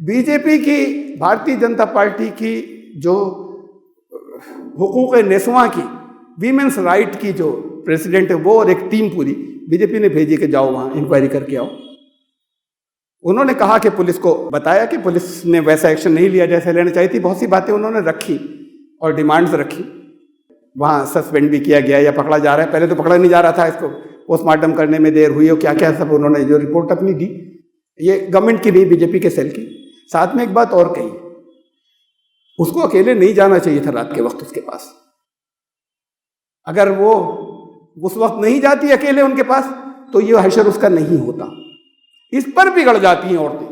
B J پی کی، بھارتی جنتا party کی جو حقوق نسواں کی، ویمنس رائٹ کی جو پریزیڈنٹ ہے وہ اور ایک ٹیم پوری بی جے پی نے بھیجی کہ جاؤ وہاں انکوائری کر کے آؤ. انہوں نے کہا کہ پولیس کو بتایا کہ پولیس نے ویسا ایکشن نہیں لیا جیسا لینا چاہیے تھی. بہت سی باتیں انہوں نے رکھی اور ڈیمانڈز رکھی. وہاں سسپینڈ بھی کیا گیا یا پکڑا جا رہا ہے. پہلے تو پکڑا نہیں جا رہا تھا، اس کو پوسٹ مارٹم کرنے میں دیر ہوئی اور کیا کیا سب انہوں نے جو رپورٹ اپنی دی. یہ گورنمنٹ کی نہیں، بی جے پی کے سیل کی. ساتھ میں ایک بات اور کہی، اس کو اکیلے نہیں جانا چاہیے تھا رات کے وقت اس کے پاس. اگر وہ اس وقت نہیں جاتی اکیلے ان کے پاس تو یہ حشر اس کا نہیں ہوتا. اس پر بگڑ جاتی ہیں عورتیں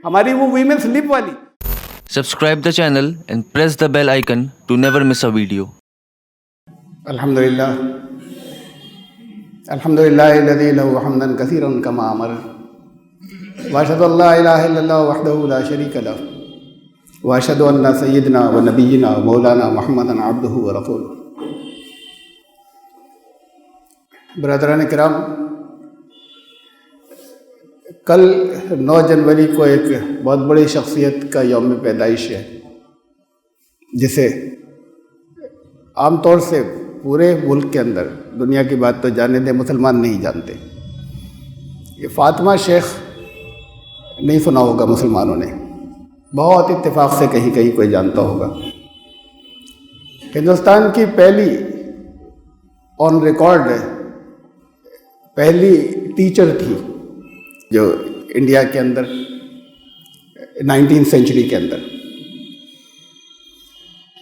ہماری، وہ ویمنس لب والی. Subscribe the channel and press the bell icon to never miss a video. الحمدللہ الحمدللہ الذی لہ حمدا کثیرا کما امر واشهد ان لا الہ الا اللہ وحدہ لا شریک لہ واشهد ان سیدنا و نبینا مولانا محمدا عبدہ و رسولہ. برادران کرام، کل 9 جنوری کو ایک بہت بڑی شخصیت کا یوم پیدائش ہے، جسے عام طور سے پورے ملک کے اندر، دنیا کی بات تو جانے دیں، مسلمان نہیں جانتے. یہ فاطمہ شیخ نہیں سنا ہوگا مسلمانوں نے، بہت اتفاق سے کہیں کہیں کوئی جانتا ہوگا. ہندوستان کی پہلی آن ریکارڈ پہلی ٹیچر تھی جو انڈیا کے اندر 19 سینچری کے اندر.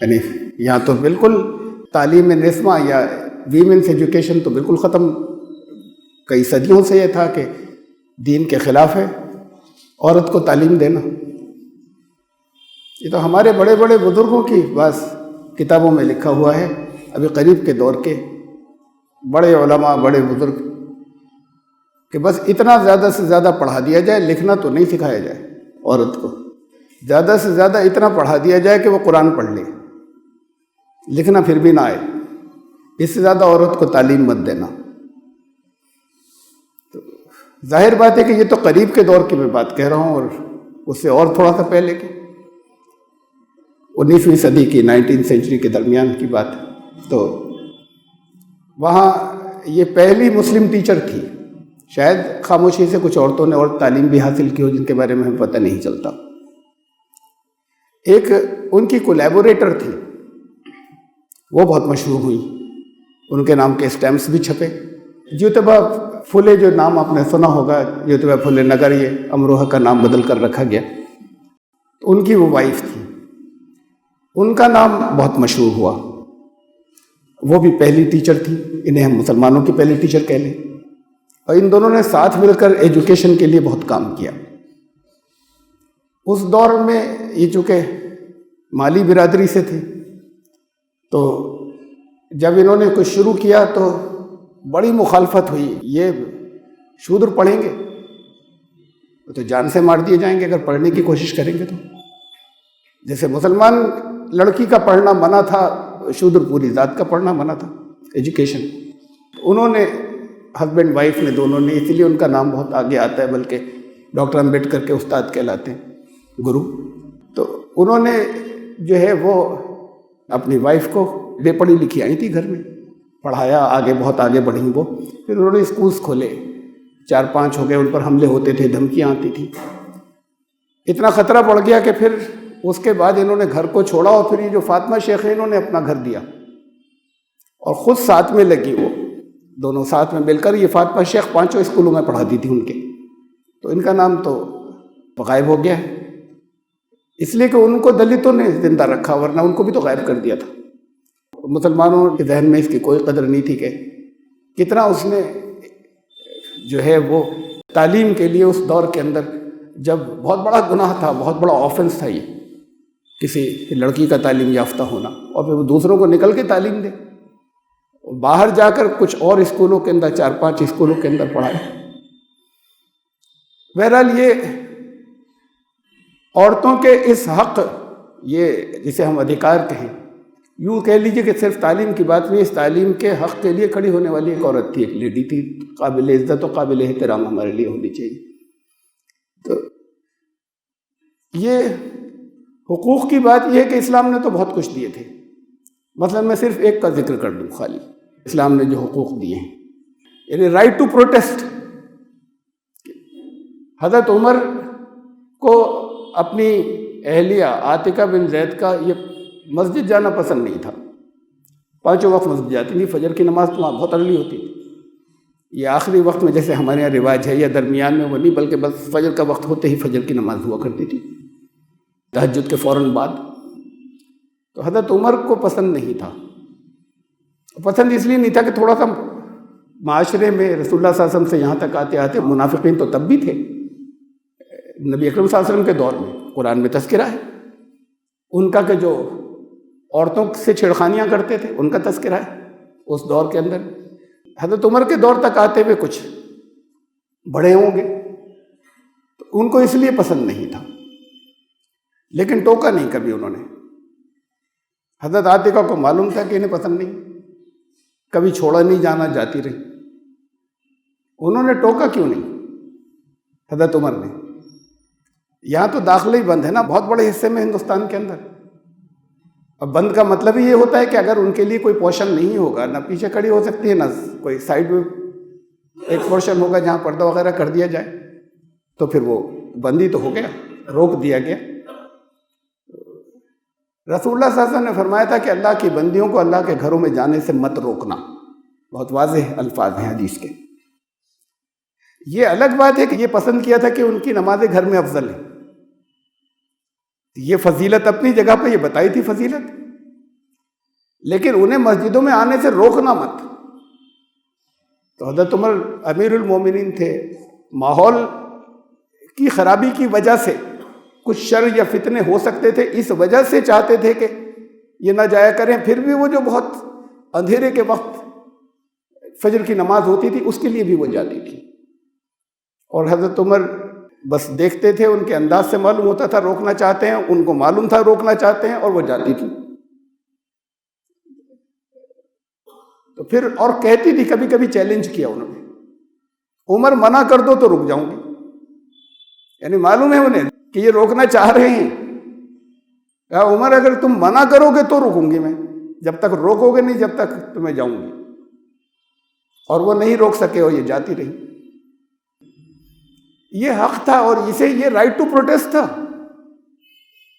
یعنی یہاں تو بالکل تعلیم نسواں یا ویمنس ایجوکیشن تو بالکل ختم. کئی صدیوں سے یہ تھا کہ دین کے خلاف ہے عورت کو تعلیم دینا. یہ تو ہمارے بڑے بڑے بزرگوں کی بس کتابوں میں لکھا ہوا ہے. ابھی قریب کے دور کے بڑے علماء، بڑے بزرگ، کہ بس اتنا زیادہ سے زیادہ پڑھا دیا جائے، لکھنا تو نہیں سکھایا جائے عورت کو. زیادہ سے زیادہ اتنا پڑھا دیا جائے کہ وہ قرآن پڑھ لے، لکھنا پھر بھی نہ آئے. اس سے زیادہ عورت کو تعلیم مت دینا. تو ظاہر بات ہے کہ یہ تو قریب کے دور کی میں بات کہہ رہا ہوں، اور اس سے اور تھوڑا سا پہلے کی 19ویں صدی کی 19 سینچری کے درمیان کی بات. تو وہاں یہ پہلی مسلم ٹیچر تھی. شاید خاموشی سے کچھ عورتوں نے اور تعلیم بھی حاصل کی ہو جن کے بارے میں ہمیں پتہ نہیں چلتا. ایک ان کی کولیبوریٹر تھی، وہ بہت مشہور ہوئی. ان کے نام کے اسٹیمپس بھی چھپے. جیوتبا پھولے، جو نام آپ نے سنا ہوگا، جیوتبا پھولے نگر، یہ امروہہ کا نام بدل کر رکھا گیا. ان کی وہ وائف تھی، ان کا نام بہت مشہور ہوا. وہ بھی پہلی ٹیچر تھی. انہیں ہم مسلمانوں کی پہلی ٹیچر کہہ لیں. اور ان دونوں نے ساتھ مل کر ایجوکیشن کے لیے بہت کام کیا. اس دور میں یہ چونکہ مالی برادری سے تھے، تو جب انہوں نے کچھ شروع کیا تو بڑی مخالفت ہوئی. یہ شودر پڑھیں گے تو جان سے مار دیے جائیں گے اگر پڑھنے کی کوشش کریں گے. تو جیسے مسلمان لڑکی کا پڑھنا منع تھا، شودر پوری ذات کا پڑھنا منع تھا ایجوکیشن. انہوں نے، ہسبینڈ وائف نے دونوں نے، اس لیے ان کا نام بہت آگے آتا ہے، بلکہ ڈاکٹر امبیڈکر کے استاد کہلاتے ہیں، گرو. تو انہوں نے جو ہے وہ اپنی وائف کو، بے پڑھی لکھی آئی تھی گھر میں، پڑھایا، آگے بہت آگے بڑھیں وہ. پھر انہوں نے اسکولس کھولے، 4-5 ہو گئے. ان پر حملے ہوتے تھے، دھمکیاں آتی تھیں. اتنا خطرہ بڑھ گیا کہ پھر اس کے بعد انہوں نے گھر کو چھوڑا، اور پھر یہ جو فاطمہ شیخ ہے، انہوں نے اپنا گھر دیا اور خود ساتھ میں لگی. وہ دونوں ساتھ میں مل کر، یہ فاطمہ شیخ 5 اسکولوں میں پڑھاتی تھی ان کے. تو ان کا نام تو غائب ہو گیا ہے، اس لیے کہ ان کو دلتوں نے زندہ رکھا، ورنہ ان کو بھی تو غائب کر دیا تھا. مسلمانوں کے ذہن میں اس کی کوئی قدر نہیں تھی کہ کتنا اس نے جو ہے وہ تعلیم کے لیے، اس دور کے اندر جب بہت بڑا گناہ تھا، بہت بڑا آفنس تھا یہ، کسی لڑکی کا تعلیم یافتہ ہونا، اور پھر وہ دوسروں کو نکل کے تعلیم دے. باہر جا کر کچھ اور اسکولوں کے اندر، 4-5 اسکولوں کے اندر پڑھائے. بہرحال یہ عورتوں کے اس حق، یہ جسے ہم ادھیکار کہیں، یوں کہہ لیجیے کہ صرف تعلیم کی بات نہیں، اس تعلیم کے حق کے لیے کھڑی ہونے والی ایک عورت تھی، ایک لیڈی تھی، قابل عزت و قابل احترام ہمارے لیے ہونی چاہیے. تو یہ حقوق کی بات یہ ہے کہ اسلام نے تو بہت کچھ دیے تھے. مثلا میں صرف ایک کا ذکر کر دوں خالی، اسلام نے جو حقوق دیے ہیں، یعنی رائٹ ٹو پروٹیسٹ. حضرت عمر کو اپنی اہلیہ عاتکہ بن زید کا یہ مسجد جانا پسند نہیں تھا. 5 وقت مسجد جاتی تھی، فجر کی نماز تو وہاں بہت ارلی ہوتی تھی. یہ آخری وقت میں جیسے ہمارے یہاں رواج ہے، یا درمیان میں وہ نہیں، بلکہ بس فجر کا وقت ہوتے ہی فجر کی نماز ہوا کرتی تھی، تہجد کے فوراً بعد. تو حضرت عمر کو پسند نہیں تھا. پسند اس لیے نہیں تھا کہ تھوڑا سا معاشرے میں رسول اللہ صلی اللہ علیہ وسلم سے یہاں تک آتے آتے، منافقین تو تب بھی تھے، نبی اکرم صلی اللہ علیہ وسلم کے دور میں قرآن میں تذکرہ ہے ان کا کہ جو عورتوں سے چھیڑخانیاں کرتے تھے، ان کا تذکرہ ہے اس دور کے اندر. حضرت عمر کے دور تک آتے ہوئے کچھ بڑے ہوں گے تو ان کو اس لیے پسند نہیں تھا، لیکن ٹوکا نہیں کبھی انہوں نے. حضرت عاتکہ کو معلوم تھا کہ انہیں پسند نہیں، کبھی چھوڑا نہیں، جانا جاتی رہی. انہوں نے ٹوکا کیوں نہیں حضرت عمر نے؟ یہاں تو داخلہ ہی بند ہے نا بہت بڑے حصے میں ہندوستان کے اندر. اب بند کا مطلب ہی یہ ہوتا ہے کہ اگر ان کے لیے کوئی پورشن نہیں ہوگا، نہ پیچھے کھڑی ہو سکتی ہے، نہ کوئی سائڈ میں ایک پورشن ہوگا جہاں پردہ وغیرہ کر دیا جائے، تو پھر وہ بندی تو ہو گیا، روک دیا گیا. رسول اللہ صلی اللہ علیہ وسلم نے فرمایا تھا کہ اللہ کی بندیوں کو اللہ کے گھروں میں جانے سے مت روکنا. بہت واضح الفاظ ہیں حدیث کے. یہ الگ بات ہے کہ یہ پسند کیا تھا کہ ان کی نماز گھر میں افضل ہے. یہ فضیلت اپنی جگہ پہ یہ بتائی تھی فضیلت، لیکن انہیں مسجدوں میں آنے سے روکنا مت. تو حضرت عمر امیر المومنین تھے، ماحول کی خرابی کی وجہ سے کچھ شر یا فتنے ہو سکتے تھے، اس وجہ سے چاہتے تھے کہ یہ نہ جایا کریں. پھر بھی وہ جو بہت اندھیرے کے وقت فجر کی نماز ہوتی تھی اس کے لیے بھی وہ جاتی تھی. اور حضرت عمر بس دیکھتے تھے، ان کے انداز سے معلوم ہوتا تھا روکنا چاہتے ہیں، ان کو معلوم تھا روکنا چاہتے ہیں، اور وہ جاتی تھی. تو پھر اور کہتی تھی، کبھی کبھی چیلنج کیا انہوں نے، عمر منع کر دو تو رک جاؤں گی. یعنی معلوم ہے انہیں کہ یہ روکنا چاہ رہے ہیں. کہا عمر اگر تم منع کرو گے تو رکوں گی میں، جب تک روکو گے نہیں جب تک تو میں جاؤں گی. اور وہ نہیں روک سکے اور یہ جاتی رہی. یہ حق تھا اور اسے یہ رائٹ ٹو پروٹیسٹ تھا.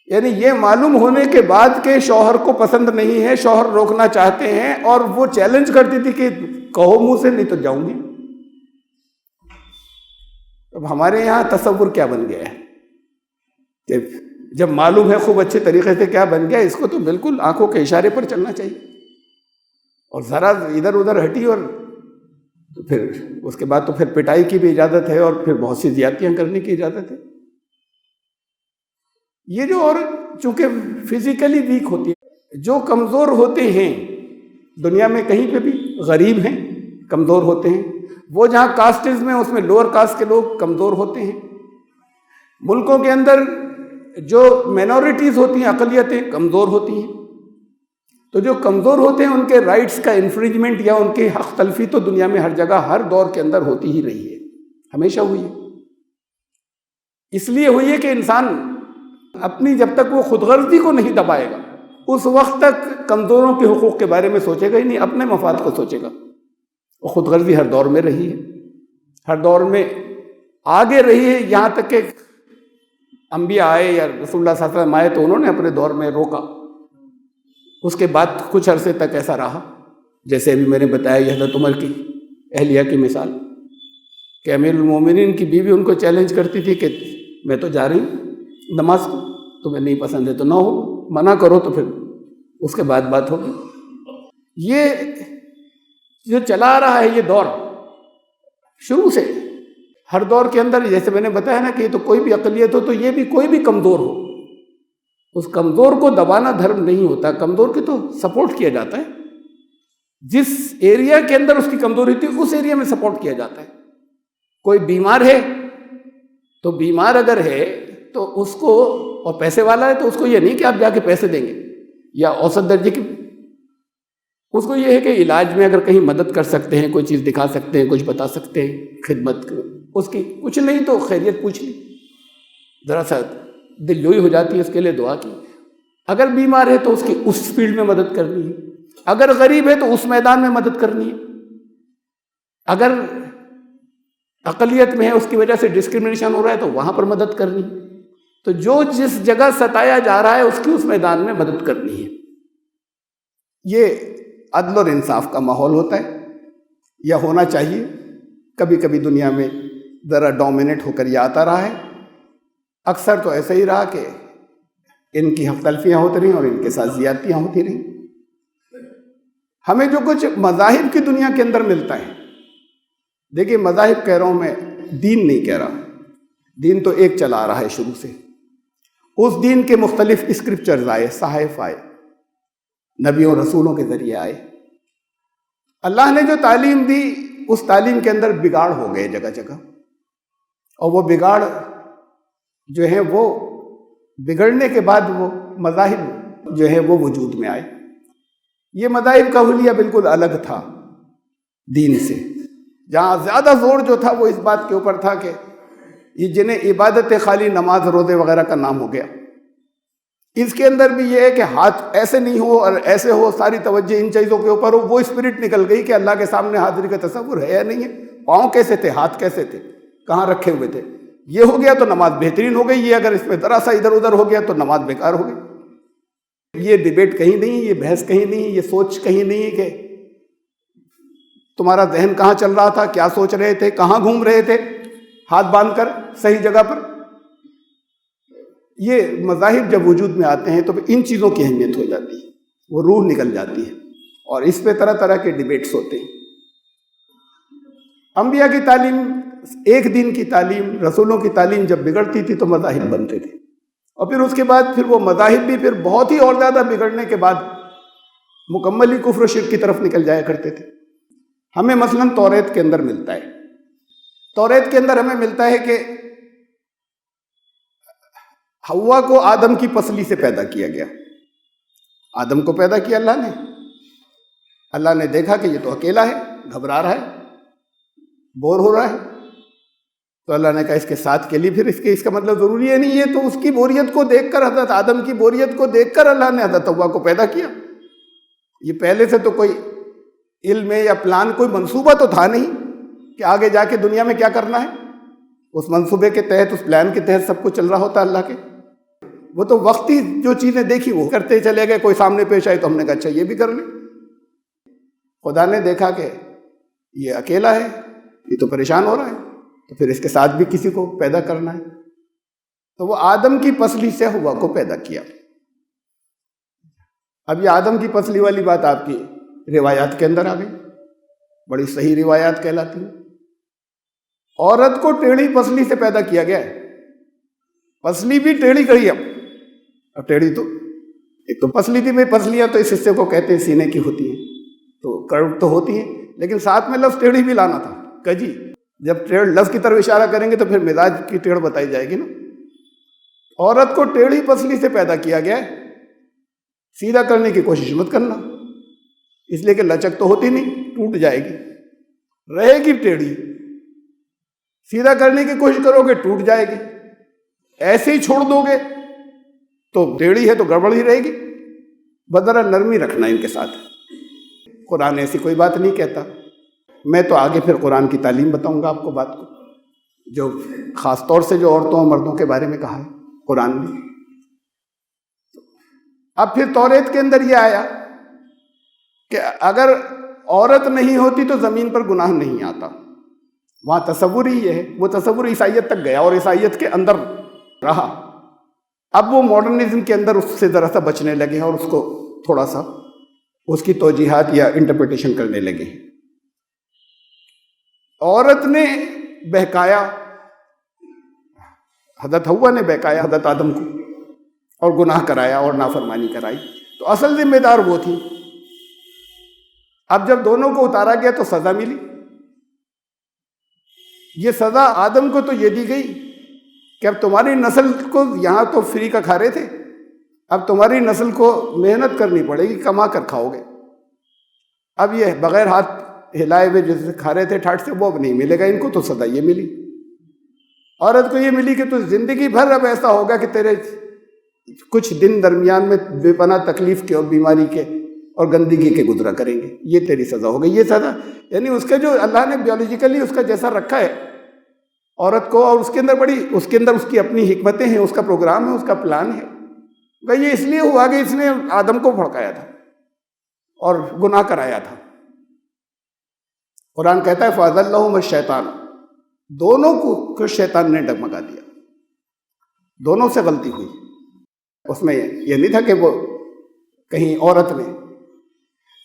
یعنی یہ معلوم ہونے کے بعد کہ شوہر کو پسند نہیں ہے، شوہر روکنا چاہتے ہیں، اور وہ چیلنج کرتی تھی کہ کہو منہ سے نہیں تو جاؤں گی. اب ہمارے یہاں تصور کیا بن گیا ہے کہ جب معلوم ہے خوب اچھے طریقے سے کیا بن گیا، اس کو تو بالکل آنکھوں کے اشارے پر چلنا چاہیے، اور ذرا ادھر ادھر ہٹی اور تو پھر اس کے بعد تو پھر پٹائی کی بھی اجازت ہے، اور پھر بہت سی زیادتیاں کرنے کی اجازت ہے. یہ جو عورت چونکہ فزیکلی ویک ہوتی ہے، جو کمزور ہوتے ہیں دنیا میں کہیں پہ بھی غریب ہیں، کمزور ہوتے ہیں، وہ جہاں کاسٹز میں اس میں لوور کاسٹ کے لوگ کمزور ہوتے ہیں. ملکوں کے اندر جو مینورٹیز ہوتی ہیں، اقلیتیں کمزور ہوتی ہیں. تو جو کمزور ہوتے ہیں ان کے رائٹس کا انفرنجمنٹ یا ان کی حق تلفی تو دنیا میں ہر جگہ ہر دور کے اندر ہوتی ہی رہی ہے، ہمیشہ ہوئی ہے. اس لیے ہوئی ہے کہ انسان اپنی جب تک وہ خود غرضی کو نہیں دبائے گا اس وقت تک کمزوروں کے حقوق کے بارے میں سوچے گا ہی نہیں، اپنے مفاد کو سوچے گا. وہ خود غرضی ہر دور میں رہی ہے، ہر دور میں آگے رہی ہے، یہاں تک کہ انبیاء آئے یا رسول اللہ صلی اللہ علیہ وسلم آئے تو انہوں نے اپنے دور میں روکا. اس کے بعد کچھ عرصے تک ایسا رہا، جیسے ابھی میں نے بتایا یہ حضرت عمر کی اہلیہ کی مثال کہ امیر المومنین کی بیوی ان کو چیلنج کرتی تھی کہ میں تو جا رہی ہوں نماز کو، تمہیں نہیں پسند ہے تو نہ ہو، منع کرو تو پھر اس کے بعد بات ہوگی. یہ جو چلا آ رہا ہے یہ دور شروع سے ہر دور کے اندر، جیسے میں نے بتایا نا کہ یہ تو کوئی بھی اقلیت ہو تو یہ بھی کوئی بھی کمزور ہو، اس کمزور کو دبانا دھرم نہیں ہوتا، کمزور کی تو سپورٹ کیا جاتا ہے. جس ایریا کے اندر اس کی کمزوری تھی اس ایریا میں سپورٹ کیا جاتا ہے. کوئی بیمار ہے تو بیمار اگر ہے تو اس کو، اور پیسے والا ہے تو اس کو یہ نہیں کہ آپ جا کے پیسے دیں گے یا اوسط درجے کی، اس کو یہ ہے کہ علاج میں اگر کہیں مدد کر سکتے ہیں، کوئی چیز دکھا سکتے ہیں، کچھ بتا سکتے ہیں، خدمت اس کی کچھ نہیں تو خیریت پوچھ لی، ذرا سا دل جوئی ہو جاتی ہے اس کے لیے دعا کی. اگر بیمار ہے تو اس کی اس فیلڈ میں مدد کرنی ہے, اگر غریب ہے تو اس میدان میں مدد کرنی ہے, اگر اقلیت میں ہے اس کی وجہ سے ڈسکرمنیشن ہو رہا ہے تو وہاں پر مدد کرنی ہے. تو جو جس جگہ ستایا جا رہا ہے اس کی اس میدان میں مدد کرنی ہے. یہ عدل اور انصاف کا ماحول ہوتا ہے, یا ہونا چاہیے. کبھی کبھی دنیا میں ذرا ڈومینیٹ ہو کر یہ آتا رہا ہے, اکثر تو ایسا ہی رہا کہ ان کی حق تلفیاں ہوتی رہیں اور ان کے ساتھ زیادتیاں ہوتی رہیں. ہمیں جو کچھ مذاہب کی دنیا کے اندر ملتا ہے, دیکھیے مذاہب کہہ رہا ہوں میں, دین نہیں کہہ رہا, دین تو ایک چلا رہا ہے شروع سے. اس دین کے مختلف اسکرپچرز آئے, صحائف آئے, نبیوں رسولوں کے ذریعے آئے. اللہ نے جو تعلیم دی اس تعلیم کے اندر بگاڑ ہو گئے جگہ جگہ, اور وہ بگاڑ جو ہیں وہ بگڑنے کے بعد وہ مذاہب جو ہیں وہ وجود میں آئے. یہ مذاہب کا حلیہ بالکل الگ تھا دین سے, جہاں زیادہ زور جو تھا وہ اس بات کے اوپر تھا کہ یہ جنہیں عبادت خالی نماز روزے وغیرہ کا نام ہو گیا, اس کے اندر بھی یہ ہے کہ ہاتھ ایسے نہیں ہو اور ایسے ہو, ساری توجہ ان چیزوں کے اوپر ہو. وہ اسپرٹ نکل گئی کہ اللہ کے سامنے حاضری کا تصور ہے یا نہیں ہے, پاؤں کیسے تھے, ہاتھ کیسے تھے, کہاں رکھے ہوئے تھے. یہ ہو گیا تو نماز بہترین ہو گئی, یہ اگر اس میں ذرا سا ادھر ادھر ہو گیا تو نماز بیکار ہو گئی. یہ ڈیبیٹ کہیں نہیں, یہ بحث کہیں نہیں, یہ سوچ کہیں نہیں کہ تمہارا ذہن کہاں چل رہا تھا, کیا سوچ رہے تھے, کہاں گھوم رہے تھے, ہاتھ باندھ کر صحیح جگہ پر. یہ مذاہب جب وجود میں آتے ہیں تو ان چیزوں کی اہمیت ہو جاتی ہے, وہ روح نکل جاتی ہے, اور اس پہ طرح طرح کے ڈیبیٹس ہوتے ہیں. انبیاء کی تعلیم, ایک دین کی تعلیم, رسولوں کی تعلیم جب بگڑتی تھی تو مذاہب بنتے تھے, اور پھر اس کے بعد پھر وہ مذاہب بھی پھر بہت ہی اور زیادہ بگڑنے کے بعد مکمل ہی کفر و شرک کی طرف نکل جایا کرتے تھے. ہمیں مثلاً توریت کے اندر ملتا ہے, توریت کے اندر ہمیں ملتا ہے کہ حوا کو آدم کی پسلی سے پیدا کیا گیا. آدم کو پیدا کیا اللہ نے. اللہ نے دیکھا کہ یہ تو اکیلا ہے, گھبرا رہا ہے, بور ہو رہا ہے, تو اللہ نے کہا اس کے ساتھ کے لیے, پھر اس کا مطلب ضروری ہے نہیں ہے. تو اس کی بوریت کو دیکھ کر, حضرت آدم کی بوریت کو دیکھ کر اللہ نے حضرت حوا کو پیدا کیا. یہ پہلے سے تو کوئی علم یا پلان, کوئی منصوبہ تو تھا نہیں کہ آگے جا کے دنیا میں کیا کرنا ہے. اس منصوبے کے تحت, اس پلان کے تحت سب کچھ چل رہا ہوتا اللہ کے. وہ تو وقتی جو چیزیں دیکھی وہ کرتے چلے گئے. کوئی سامنے پیش آئی تو ہم نے کہا اچھا یہ بھی کر لیں. خدا نے دیکھا کہ یہ اکیلا ہے, یہ تو پریشان ہو رہا ہے, تو پھر اس کے ساتھ بھی کسی کو پیدا کرنا ہے. تو وہ آدم کی پسلی سے حوا کو پیدا کیا. اب یہ آدم کی پسلی والی بات آپ کی روایات کے اندر آ گئی, بڑی صحیح روایات کہلاتی ہیں. عورت کو ٹیڑھی پسلی سے پیدا کیا گیا ہے. پسلی بھی ٹیڑھی کری. اب ٹیڑھی تو ایک تو پسلی تھی, بھائی پسلیاں تو اس حصے کو کہتے ہیں سینے کی ہوتی ہیں, تو کرو تو ہوتی ہیں, لیکن ساتھ میں لفظ ٹیڑھی بھی لانا تھا. کجی, جب ٹیڑھ لفظ کی طرف اشارہ کریں گے تو پھر مزاج کی ٹیڑھ بتائی جائے گی نا. عورت کو ٹیڑھی پسلی سے پیدا کیا گیا ہے. سیدھا کرنے کی کوشش مت کرنا, اس لیے کہ لچک تو ہوتی نہیں, ٹوٹ جائے گی, رہے گی ٹیڑھی. سیدھا کرنے کی کوشش کرو گے ٹوٹ جائے گی, ایسے ہی چھوڑ دو گے تو ٹیڑھی ہے تو گڑبڑ ہی رہے گی. بذرا نرمی رکھنا ان کے ساتھ. قرآن ایسی کوئی بات نہیں کہتا. میں تو آگے پھر قرآن کی تعلیم بتاؤں گا آپ کو, بات کو جو خاص طور سے جو عورتوں اور مردوں کے بارے میں کہا ہے قرآن نے. اب پھر توریت کے اندر یہ آیا کہ اگر عورت نہیں ہوتی تو زمین پر گناہ نہیں آتا. وہاں تصور ہی یہ ہے, وہ تصور عیسائیت تک گیا اور عیسائیت کے اندر رہا. اب وہ ماڈرنزم کے اندر اس سے ذرا سا بچنے لگے ہیں اور اس کو تھوڑا سا اس کی توجیحات یا انٹرپریٹیشن کرنے لگے ہیں. عورت نے بہکایا, حضرت حوا نے بہکایا حضرت آدم کو اور گناہ کرایا اور نافرمانی کرائی, تو اصل ذمہ دار وہ تھی. اب جب دونوں کو اتارا گیا تو سزا ملی. یہ سزا آدم کو تو یہ دی گئی کہ اب تمہاری نسل کو یہاں تو فری کا کھا رہے تھے, اب تمہاری نسل کو محنت کرنی پڑے گی, کما کر کھاؤ گے. اب یہ بغیر ہاتھ ہلائے ہوئے جیسے کھا رہے تھے ٹھاٹ سے, وہ اب نہیں ملے گا ان کو, تو سزا یہ ملی. عورت کو یہ ملی کہ تو زندگی بھر اب ایسا ہوگا کہ تیرے کچھ دن درمیان میں بے پناہ تکلیف کے اور بیماری کے اور گندگی کے گزرا کریں گے، یہ تیری سزا ہوگی۔ یہ سزا یعنی اس کے جو اللہ نے بیولوجیکلی اس کا جیسا رکھا ہے عورت کو، اور اس کے اندر اس کی اپنی حکمتیں ہیں، اس کا پروگرام ہے، اس کا پلان ہے۔ بھائی یہ اس لیے ہوا کہ اس نے آدم کو بھڑکایا تھا اور گناہ کرایا تھا۔ قرآن کہتا ہے فَأَضَلَّهُمَا الشَّيْطَانُ، دونوں کو شیطان نے ڈگمگا دیا، دونوں سے غلطی ہوئی۔ اس میں یہ نہیں تھا کہ وہ کہیں عورت نے،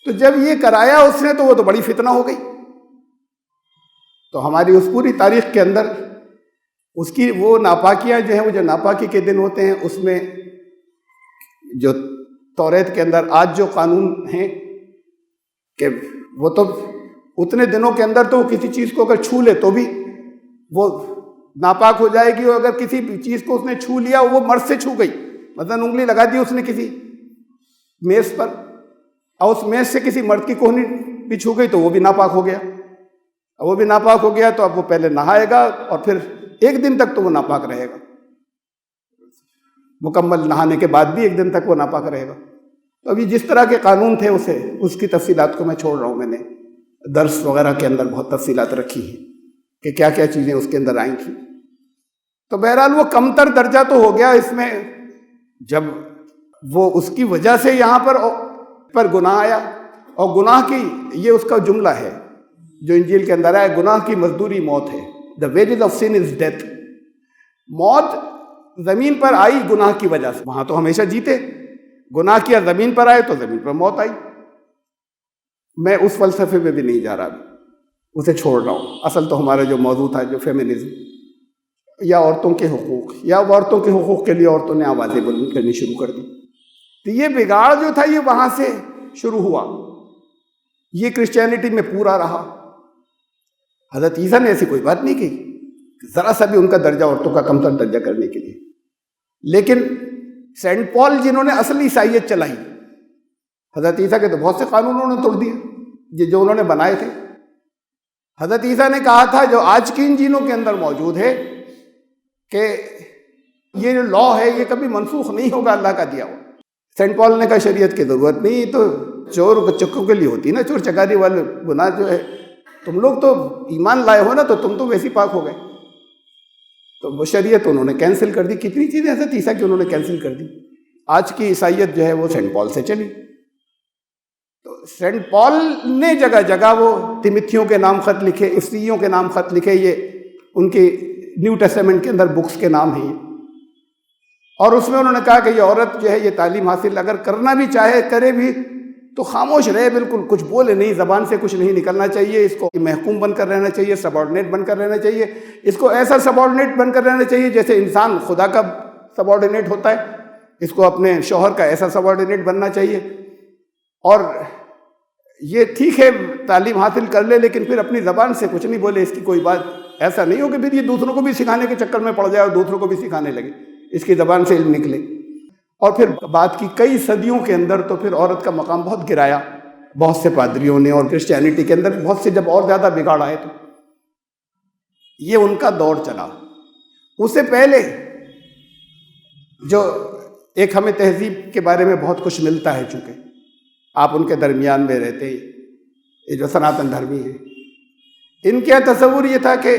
تو جب یہ کرایا اس نے تو وہ تو بڑی فتنہ ہو گئی۔ تو ہماری اس پوری تاریخ کے اندر اس کی وہ ناپاکیاں جو ہیں، وہ جو ناپاکی کے دن ہوتے ہیں، اس میں جو توریت کے اندر آج جو قانون ہیں کہ وہ تو اتنے دنوں کے اندر تو کسی چیز کو اگر چھو لے تو بھی وہ ناپاک ہو جائے گی، اور اگر کسی چیز کو اس نے چھو لیا وہ مرض سے چھو گئی، مثلا انگلی لگا دی اس نے کسی میز پر اور اس میز سے کسی مرد کی کوہنی بھی چھو گئی تو وہ بھی ناپاک ہو گیا۔ وہ بھی ناپاک ہو گیا تو اب وہ پہلے نہائے گا اور پھر ایک دن تک تو وہ ناپاک رہے گا، مکمل نہانے کے بعد بھی ایک دن تک وہ ناپاک رہے گا۔ تو ابھی جس طرح کے قانون تھے اس کی تفصیلات کو میں چھوڑ رہا ہوں، میں نے درس وغیرہ کے اندر بہت تفصیلات رکھی ہیں کہ کیا کیا چیزیں اس کے اندر آئی تھیں۔ تو بہرحال وہ کمتر درجہ تو ہو گیا اس میں، جب وہ اس کی وجہ سے یہاں پر گناہ آیا، اور گناہ کی یہ اس کا جملہ ہے جو انجیل کے اندر آیا، گناہ کی مزدوری موت ہے۔ The wages of sin is death۔ موت زمین پر آئی گناہ کی وجہ سے، وہاں تو ہمیشہ جیتے، گناہ کیا زمین پر آئے تو زمین پر موت آئی۔ میں اس فلسفے میں بھی نہیں جا رہا، اسے چھوڑ رہا ہوں۔ اصل تو ہمارا جو موضوع تھا، جو فیمنزم یا عورتوں کے حقوق، یا عورتوں کے حقوق کے لیے عورتوں نے آوازیں بلند کرنی شروع کر دی، تو یہ بگاڑ جو تھا یہ وہاں سے شروع ہوا، یہ کرسچینٹی میں پورا رہا۔ حضرت عیسیٰ نے ایسی کوئی بات نہیں کی ذرا سا بھی ان کا درجہ عورتوں کا کمتر درجہ کرنے کے لیے، لیکن سینٹ پال جنہوں نے اصل عیسائیت چلائی، حضرت عیسیٰ کے تو بہت سے قانون انہوں نے توڑ دیے جو انہوں نے بنائے تھے۔ حضرت عیسیٰ نے کہا تھا جو آج کی انجیلوں کے اندر موجود ہے کہ یہ جو لا ہے یہ کبھی منسوخ نہیں ہوگا اللہ کا دیا ہوا۔ سینٹ پال نے کہا شریعت کی ضرورت نہیں، یہ تو چور چکوں کے لیے ہوتی نا، چور چکاری والے گناہ جو ہے، تم لوگ تو ایمان لائے ہو نا تو تم تو ویسی پاک ہو گئے۔ تو وہ شریعت انہوں نے کینسل کر دی۔ کتنی چیزیں حضرت عیسیٰ کی انہوں نے کینسل کر دی۔ آج کی عیسائیت جو ہے وہ سینٹ پال سے چلی۔ تو سینٹ پال نے جگہ جگہ وہ تیمتھیوں کے نام خط لکھے، افسیوں کے نام خط لکھے، یہ ان کے نیو ٹیسٹمنٹ کے اندر بکس کے نام ہیں، اور اس میں انہوں نے کہا کہ یہ عورت جو ہے یہ تعلیم حاصل اگر کرنا بھی چاہے کرے بھی تو خاموش رہے، بالکل کچھ بولے نہیں، زبان سے کچھ نہیں نکلنا چاہیے، اس کو محکوم بن کر رہنا چاہیے، سبارڈینیٹ بن کر رہنا چاہیے، اس کو ایسا سبارڈینیٹ بن کر رہنا چاہیے جیسے انسان خدا کا سبارڈینیٹ ہوتا ہے، اس کو اپنے شوہر کا ایسا سبارڈینیٹ بننا چاہیے۔ اور یہ ٹھیک ہے تعلیم حاصل کر لے لیکن پھر اپنی زبان سے کچھ نہیں بولے، اس کی کوئی بات ایسا نہیں ہو کہ پھر یہ دوسروں کو بھی سکھانے کے چکر میں پڑ جائے اور دوسروں کو بھی سکھانے لگے، اس کی زبان سے علم نکلے۔ اور پھر بعد کی کئی صدیوں کے اندر تو پھر عورت کا مقام بہت گرایا بہت سے پادریوں نے، اور کرسچینٹی کے اندر بہت سے جب اور زیادہ بگاڑ آئے تو یہ ان کا دور چلا۔ اس سے پہلے جو ایک ہمیں تہذیب کے بارے میں بہت کچھ ملتا ہے، چونکہ آپ ان کے درمیان میں رہتے ہیں، یہ جو سناتن دھرمی ہیں، ان کا تصور یہ تھا کہ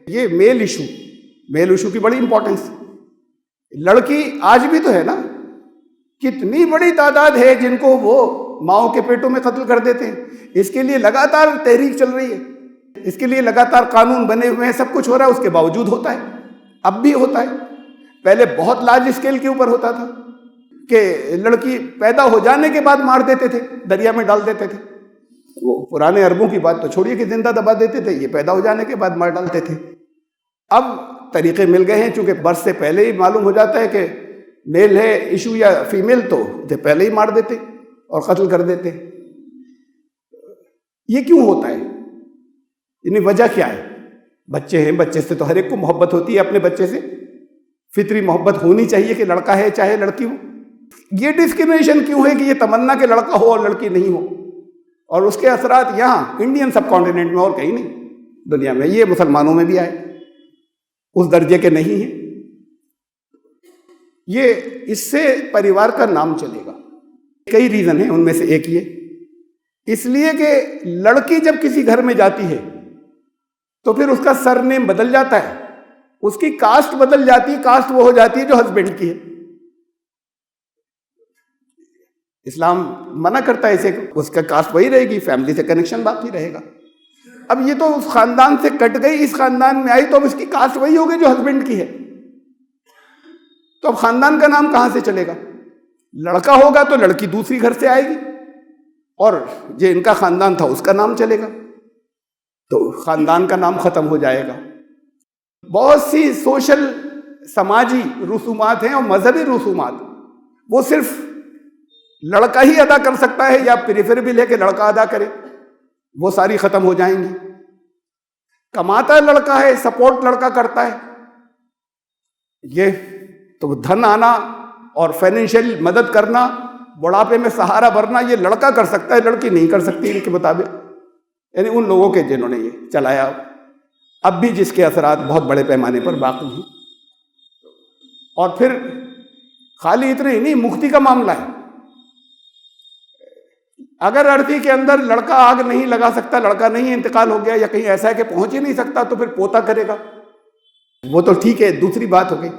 یہ میل ایشو کی بڑی امپورٹنس، لڑکی آج بھی تو ہے نا، کتنی بڑی تعداد ہے جن کو وہ ماؤں کے پیٹوں میں قتل کر دیتے ہیں، اس کے لیے لگاتار تحریک چل رہی ہے، اس کے لیے لگاتار قانون بنے ہوئے ہیں، سب کچھ ہو رہا ہے، اس کے باوجود ہوتا ہے، اب بھی ہوتا ہے۔ پہلے بہت لارج اسکیل کے اوپر ہوتا تھا کہ لڑکی پیدا ہو جانے کے بعد مار دیتے تھے، دریا میں ڈال دیتے تھے، وہ پرانے عربوں کی بات تو چھوڑیے کہ زندہ دبا دیتے تھے، یہ پیدا ہو جانے کے بعد مار ڈالتے تھے۔ اب طریقے مل گئے ہیں، چونکہ برس سے پہلے ہی معلوم ہو جاتا ہے کہ میل ہے ایشو یا فیمیل، تو اسے پہلے ہی مار دیتے اور قتل کر دیتے۔ یہ کیوں ہوتا ہے؟ یعنی وجہ کیا ہے؟ بچے ہیں، بچے سے تو ہر ایک کو محبت ہوتی ہے، اپنے بچے سے فطری محبت ہونی چاہیے کہ لڑکا ہے چاہے لڑکی ہو۔ یہ ڈسکرمنیشن کیوں ہے کہ یہ تمنا کہ لڑکا ہو اور لڑکی نہیں ہو، اور اس کے اثرات یہاں انڈین سب کانٹیننٹ میں اور کہیں نہیں دنیا میں، یہ مسلمانوں میں بھی آئے، اس درجے کے نہیں ہیں. یہ اس سے پریوار کا نام چلے گا. کئی ریزن ہیں، ان میں سے ایک یہ اس لیے کہ لڑکی جب کسی گھر میں جاتی ہے تو پھر اس کا سر نیم بدل جاتا ہے، اس کی کاسٹ بدل جاتی ہے. کاسٹ وہ ہو جاتی ہے جو ہسبینڈ کی ہے. اسلام منع کرتا ہے اسے، اس کا کاسٹ وہی رہے گی، فیملی سے کنیکشن باقی رہے گا. اب یہ تو اس خاندان سے کٹ گئی، اس خاندان میں آئی تو اب اس کی کاسٹ وہی ہوگی جو ہسبینڈ کی ہے. تو اب خاندان کا نام کہاں سے چلے گا؟ لڑکا ہوگا تو لڑکی دوسری گھر سے آئے گی اور جو ان کا خاندان تھا اس کا نام چلے گا، تو خاندان کا نام ختم ہو جائے گا. بہت سی سوشل سماجی رسومات ہیں اور مذہبی رسومات، وہ صرف لڑکا ہی ادا کر سکتا ہے یا پریفریبل ہے کہ لڑکا ادا کرے، وہ ساری ختم ہو جائیں گی. کماتا لڑکا ہے، سپورٹ لڑکا کرتا ہے، یہ تو دھن آنا اور فائنینشیل مدد کرنا، بڑھاپے میں سہارا بھرنا، یہ لڑکا کر سکتا ہے، لڑکی نہیں کر سکتی ان کے مطابق. یعنی ان لوگوں کے جنہوں نے یہ چلایا، اب بھی جس کے اثرات بہت بڑے پیمانے پر باقی ہیں. اور پھر خالی اتنے ہی نہیں، مکتی کا معاملہ ہے. اگر ارتھی کے اندر لڑکا آگ نہیں لگا سکتا، لڑکا نہیں انتقال ہو گیا یا کہیں ایسا ہے کہ پہنچ ہی نہیں سکتا، تو پھر پوتا کرے گا. وہ تو ٹھیک ہے، دوسری بات ہو گئی.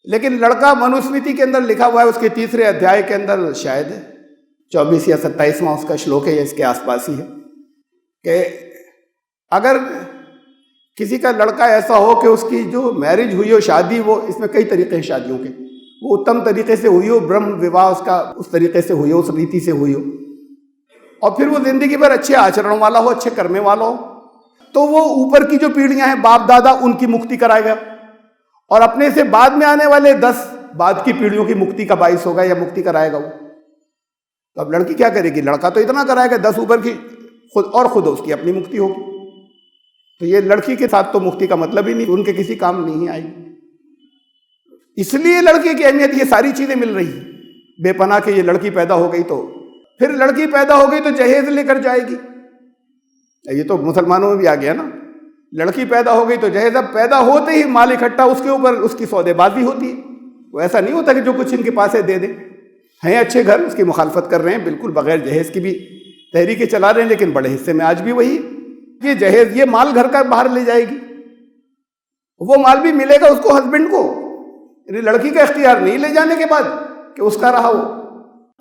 لیکن لڑکا منوسمرتی کے اندر لکھا ہوا ہے، اس کے 3 ادھیائے کے اندر شاید 24 یا 27واں اس کا شلوک ہے، یا اس کے آس پاس ہی ہے، کہ اگر کسی کا لڑکا ایسا ہو کہ اس کی جو میرج ہوئی ہو، شادی، وہ اس میں کئی طریقے ہیں شادیوں کے، وہ اتم طریقے سے ہوئی ہو، برہم وواہ اس کا اس طریقے سے ہوئی ہو، اس ریتی سے ہوئی ہو، اور پھر وہ زندگی بھر اچھے آچرن والا ہو، اچھے کرنے والا ہو، تو وہ اوپر کی جو پیڑھیاں ہیں، باپ دادا، ان کی مکتی کرائے گا، اور اپنے سے بعد میں آنے والے 10 بعد کی پیڑھیوں کی مکتی کا باعث ہوگا یا مکتی کرائے گا وہ. تو اب لڑکی کیا کرے گی؟ لڑکا تو اتنا کرائے گا 10 اوپر کی خود اس کی اپنی مکتی ہوگی. تو یہ لڑکی کے ساتھ تو مکتی کا مطلب ہی نہیں، ان کے کسی کام نہیں آئی. اس لیے لڑکی کی اہمیت، یہ ساری چیزیں مل رہی ہیں بے پناہ، کہ یہ لڑکی پیدا ہو گئی تو پھر لڑکی پیدا ہو گئی تو جہیز لے کر جائے گی. یہ تو مسلمانوں میں بھی آ گیا نا، لڑکی پیدا ہو گئی تو جہیز. اب پیدا ہوتے ہی مال اکٹھا، اس کے اوپر اس کی سودے بازی ہوتی ہے. وہ ایسا نہیں ہوتا کہ جو کچھ ان کے پاس ہے دے دیں. ہیں اچھے گھر، اس کی مخالفت کر رہے ہیں، بالکل بغیر جہیز کی بھی تحریکیں چلا رہے ہیں، لیکن بڑے حصے میں آج بھی وہی یہ جہیز، یہ مال گھر کا باہر لے جائے گی. وہ مال بھی ملے گا اس کو ہسبینڈ کو، یعنی لڑکی کا اختیار نہیں لے جانے کے بعد کہ اس کا رہا ہو.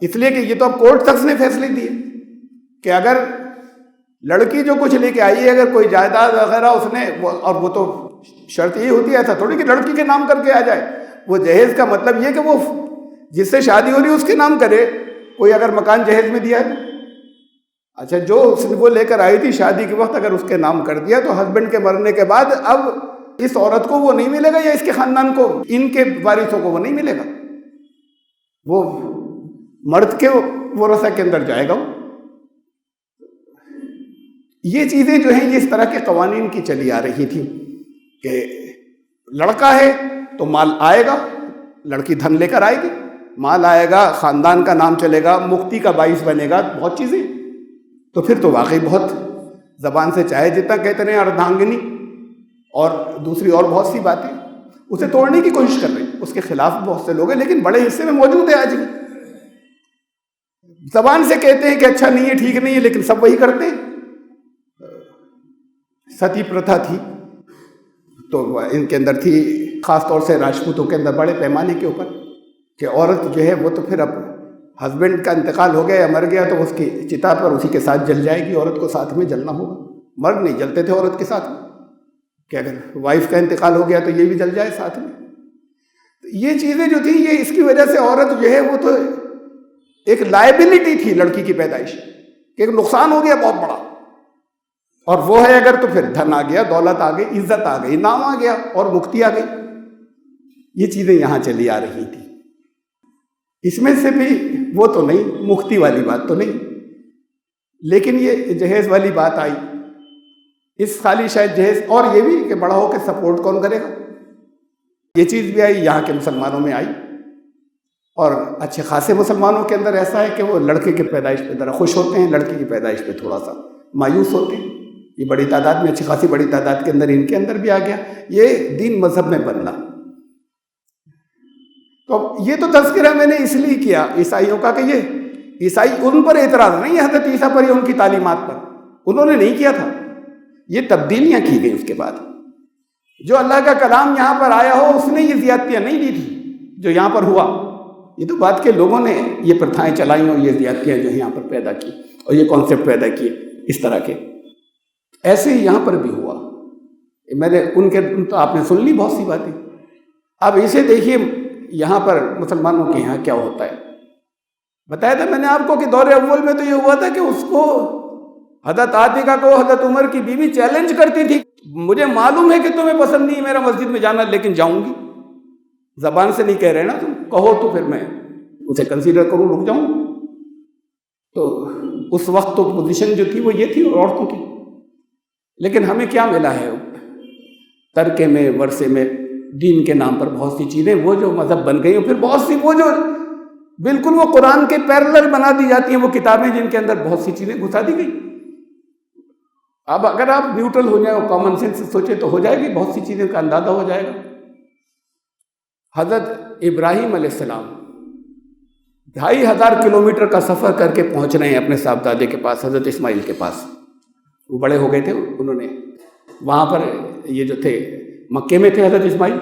اس لیے کہ یہ تو اب کورٹ تک نے فیصلے دیے کہ اگر لڑکی جو کچھ لے کے آئی ہے، اگر کوئی جائیداد وغیرہ اس نے، اور وہ تو شرط یہ ہوتی ہے، ایسا تھوڑی کہ لڑکی کے نام کر کے آ جائے. وہ جہیز کا مطلب یہ کہ وہ جس سے شادی ہو رہی ہے اس کے نام کرے. کوئی اگر مکان جہیز میں دیا ہے، اچھا جو وہ لے کر آئی تھی شادی کے وقت، اگر اس کے نام کر دیا تو ہسبینڈ کے مرنے کے بعد اب اس عورت کو وہ نہیں ملے گا، یا اس کے خاندان کو، ان کے وارثوں کو وہ نہیں ملے گا، وہ مرد کے ورثہ کے اندر جائے گا. یہ چیزیں جو ہیں، یہ اس طرح کے قوانین کی چلی آ رہی تھی کہ لڑکا ہے تو مال آئے گا، لڑکی دھن لے کر آئے گی، مال آئے گا، خاندان کا نام چلے گا، مکتی کا باعث بنے گا، بہت چیزیں. تو پھر تو واقعی بہت، زبان سے چاہے جتنا کہتے رہے اردھانگنی اور دوسری اور بہت سی باتیں، اسے توڑنے کی کوشش کر رہے ہیں. اس کے خلاف بہت سے لوگ ہیں، لیکن بڑے حصے میں موجود ہے آج بھی. زبان سے کہتے ہیں کہ اچھا نہیں ہے، ٹھیک نہیں ہے، لیکن سب وہی کرتے ہیں. ستی پرتھا تھی تو ان کے اندر تھی، خاص طور سے راجپوتوں کے اندر بڑے پیمانے کے اوپر، کہ عورت جو ہے وہ تو پھر اب ہسبینڈ کا انتقال ہو گیا یا مر گیا تو اس کی چتا پر اسی کے ساتھ جل جائے گی، عورت کو ساتھ میں جلنا ہوگا. مرد نہیں جلتے تھے عورت کے ساتھ میں، کہ اگر وائف کا انتقال ہو گیا تو یہ بھی جل جائے ساتھ میں. یہ چیزیں جو تھیں، یہ اس کی وجہ سے عورت جو ہے وہ تو ایک لائبلٹی تھی لڑکی کی پیدائش، کہ ایک نقصان ہو گیا بہت بڑا. اور وہ ہے اگر تو پھر دھن آ گیا، دولت آ گئی، عزت آ گئی، نام آ گیا اور مکتی آ گئی. یہ چیزیں یہاں چلی آ رہی تھی. اس میں سے بھی وہ تو نہیں، مکتی والی بات تو نہیں، لیکن یہ جہیز والی بات آئی. اس خالی شاید جہیز، اور یہ بھی کہ بڑا ہو کے سپورٹ کون کرے گا، یہ چیز بھی آئی، یہاں کے مسلمانوں میں آئی. اور اچھے خاصے مسلمانوں کے اندر ایسا ہے کہ وہ لڑکے کی پیدائش پہ ذرا خوش ہوتے ہیں، لڑکی کی پیدائش پہ تھوڑا سا مایوس ہوتے ہیں. یہ بڑی تعداد میں، اچھی خاصی بڑی تعداد کے اندر ان کے اندر بھی آ گیا یہ دین مذہب میں بننا۔ تو یہ تو تذکرہ میں نے اس لیے کیا عیسائیوں کا کہ یہ عیسائی ان پر اعتراض نہیں ہے حضرت عیسیٰ پر یا ان کی تعلیمات پر، انہوں نے نہیں کیا تھا، یہ تبدیلیاں کی گئی اس کے بعد۔ جو اللہ کا کلام یہاں پر آیا ہو اس نے یہ زیادتیاں نہیں دی تھی جو یہاں پر ہوا، یہ تو بعد کے لوگوں نے یہ پرتھائیں چلائیں اور یہ زیادتیاں جو یہاں پر پیدا کی اور یہ کانسیپٹ پیدا کیے اس طرح کے۔ ایسے ہی یہاں پر بھی ہوا، میں نے تو آپ نے سن لی بہت سی باتیں۔ اب اسے دیکھیے یہاں پر مسلمانوں کے یہاں کیا ہوتا ہے۔ بتایا تھا میں نے آپ کو کہ دور اول میں تو یہ ہوا تھا کہ اس کو حضرت عاتقہ کو حضرت عمر کی بیوی چیلنج کرتی تھی، مجھے معلوم ہے کہ تمہیں پسند نہیں میرا مسجد میں جانا، لیکن جاؤں گی، زبان سے نہیں کہہ رہے نا تم، کہو تو پھر میں اسے کنسیڈر کروں، رک جاؤں۔ تو اس وقت تو پوزیشن جو تھی وہ یہ تھی عورتوں کی، لیکن ہمیں کیا ملا ہے ترکے میں ورثے میں دین کے نام پر بہت سی چیزیں وہ جو مذہب بن گئی ہیں، پھر بہت سی وہ جو بالکل وہ قرآن کے پیرلل بنا دی جاتی ہیں، وہ کتابیں جن کے اندر بہت سی چیزیں گھسا دی گئی۔ اب اگر آپ نیوٹرل ہو جائیں اور کامن سینس سے سوچیں تو ہو جائے گی، بہت سی چیزیں کا اندازہ ہو جائے گا۔ حضرت ابراہیم علیہ السلام 2500 کلومیٹر کا سفر کر کے پہنچ رہے ہیں اپنے صاحبزادے کے پاس، حضرت اسماعیل کے پاس۔ وہ بڑے ہو گئے تھے، انہوں نے وہاں پر یہ جو تھے مکے میں تھے حضرت اسماعیل،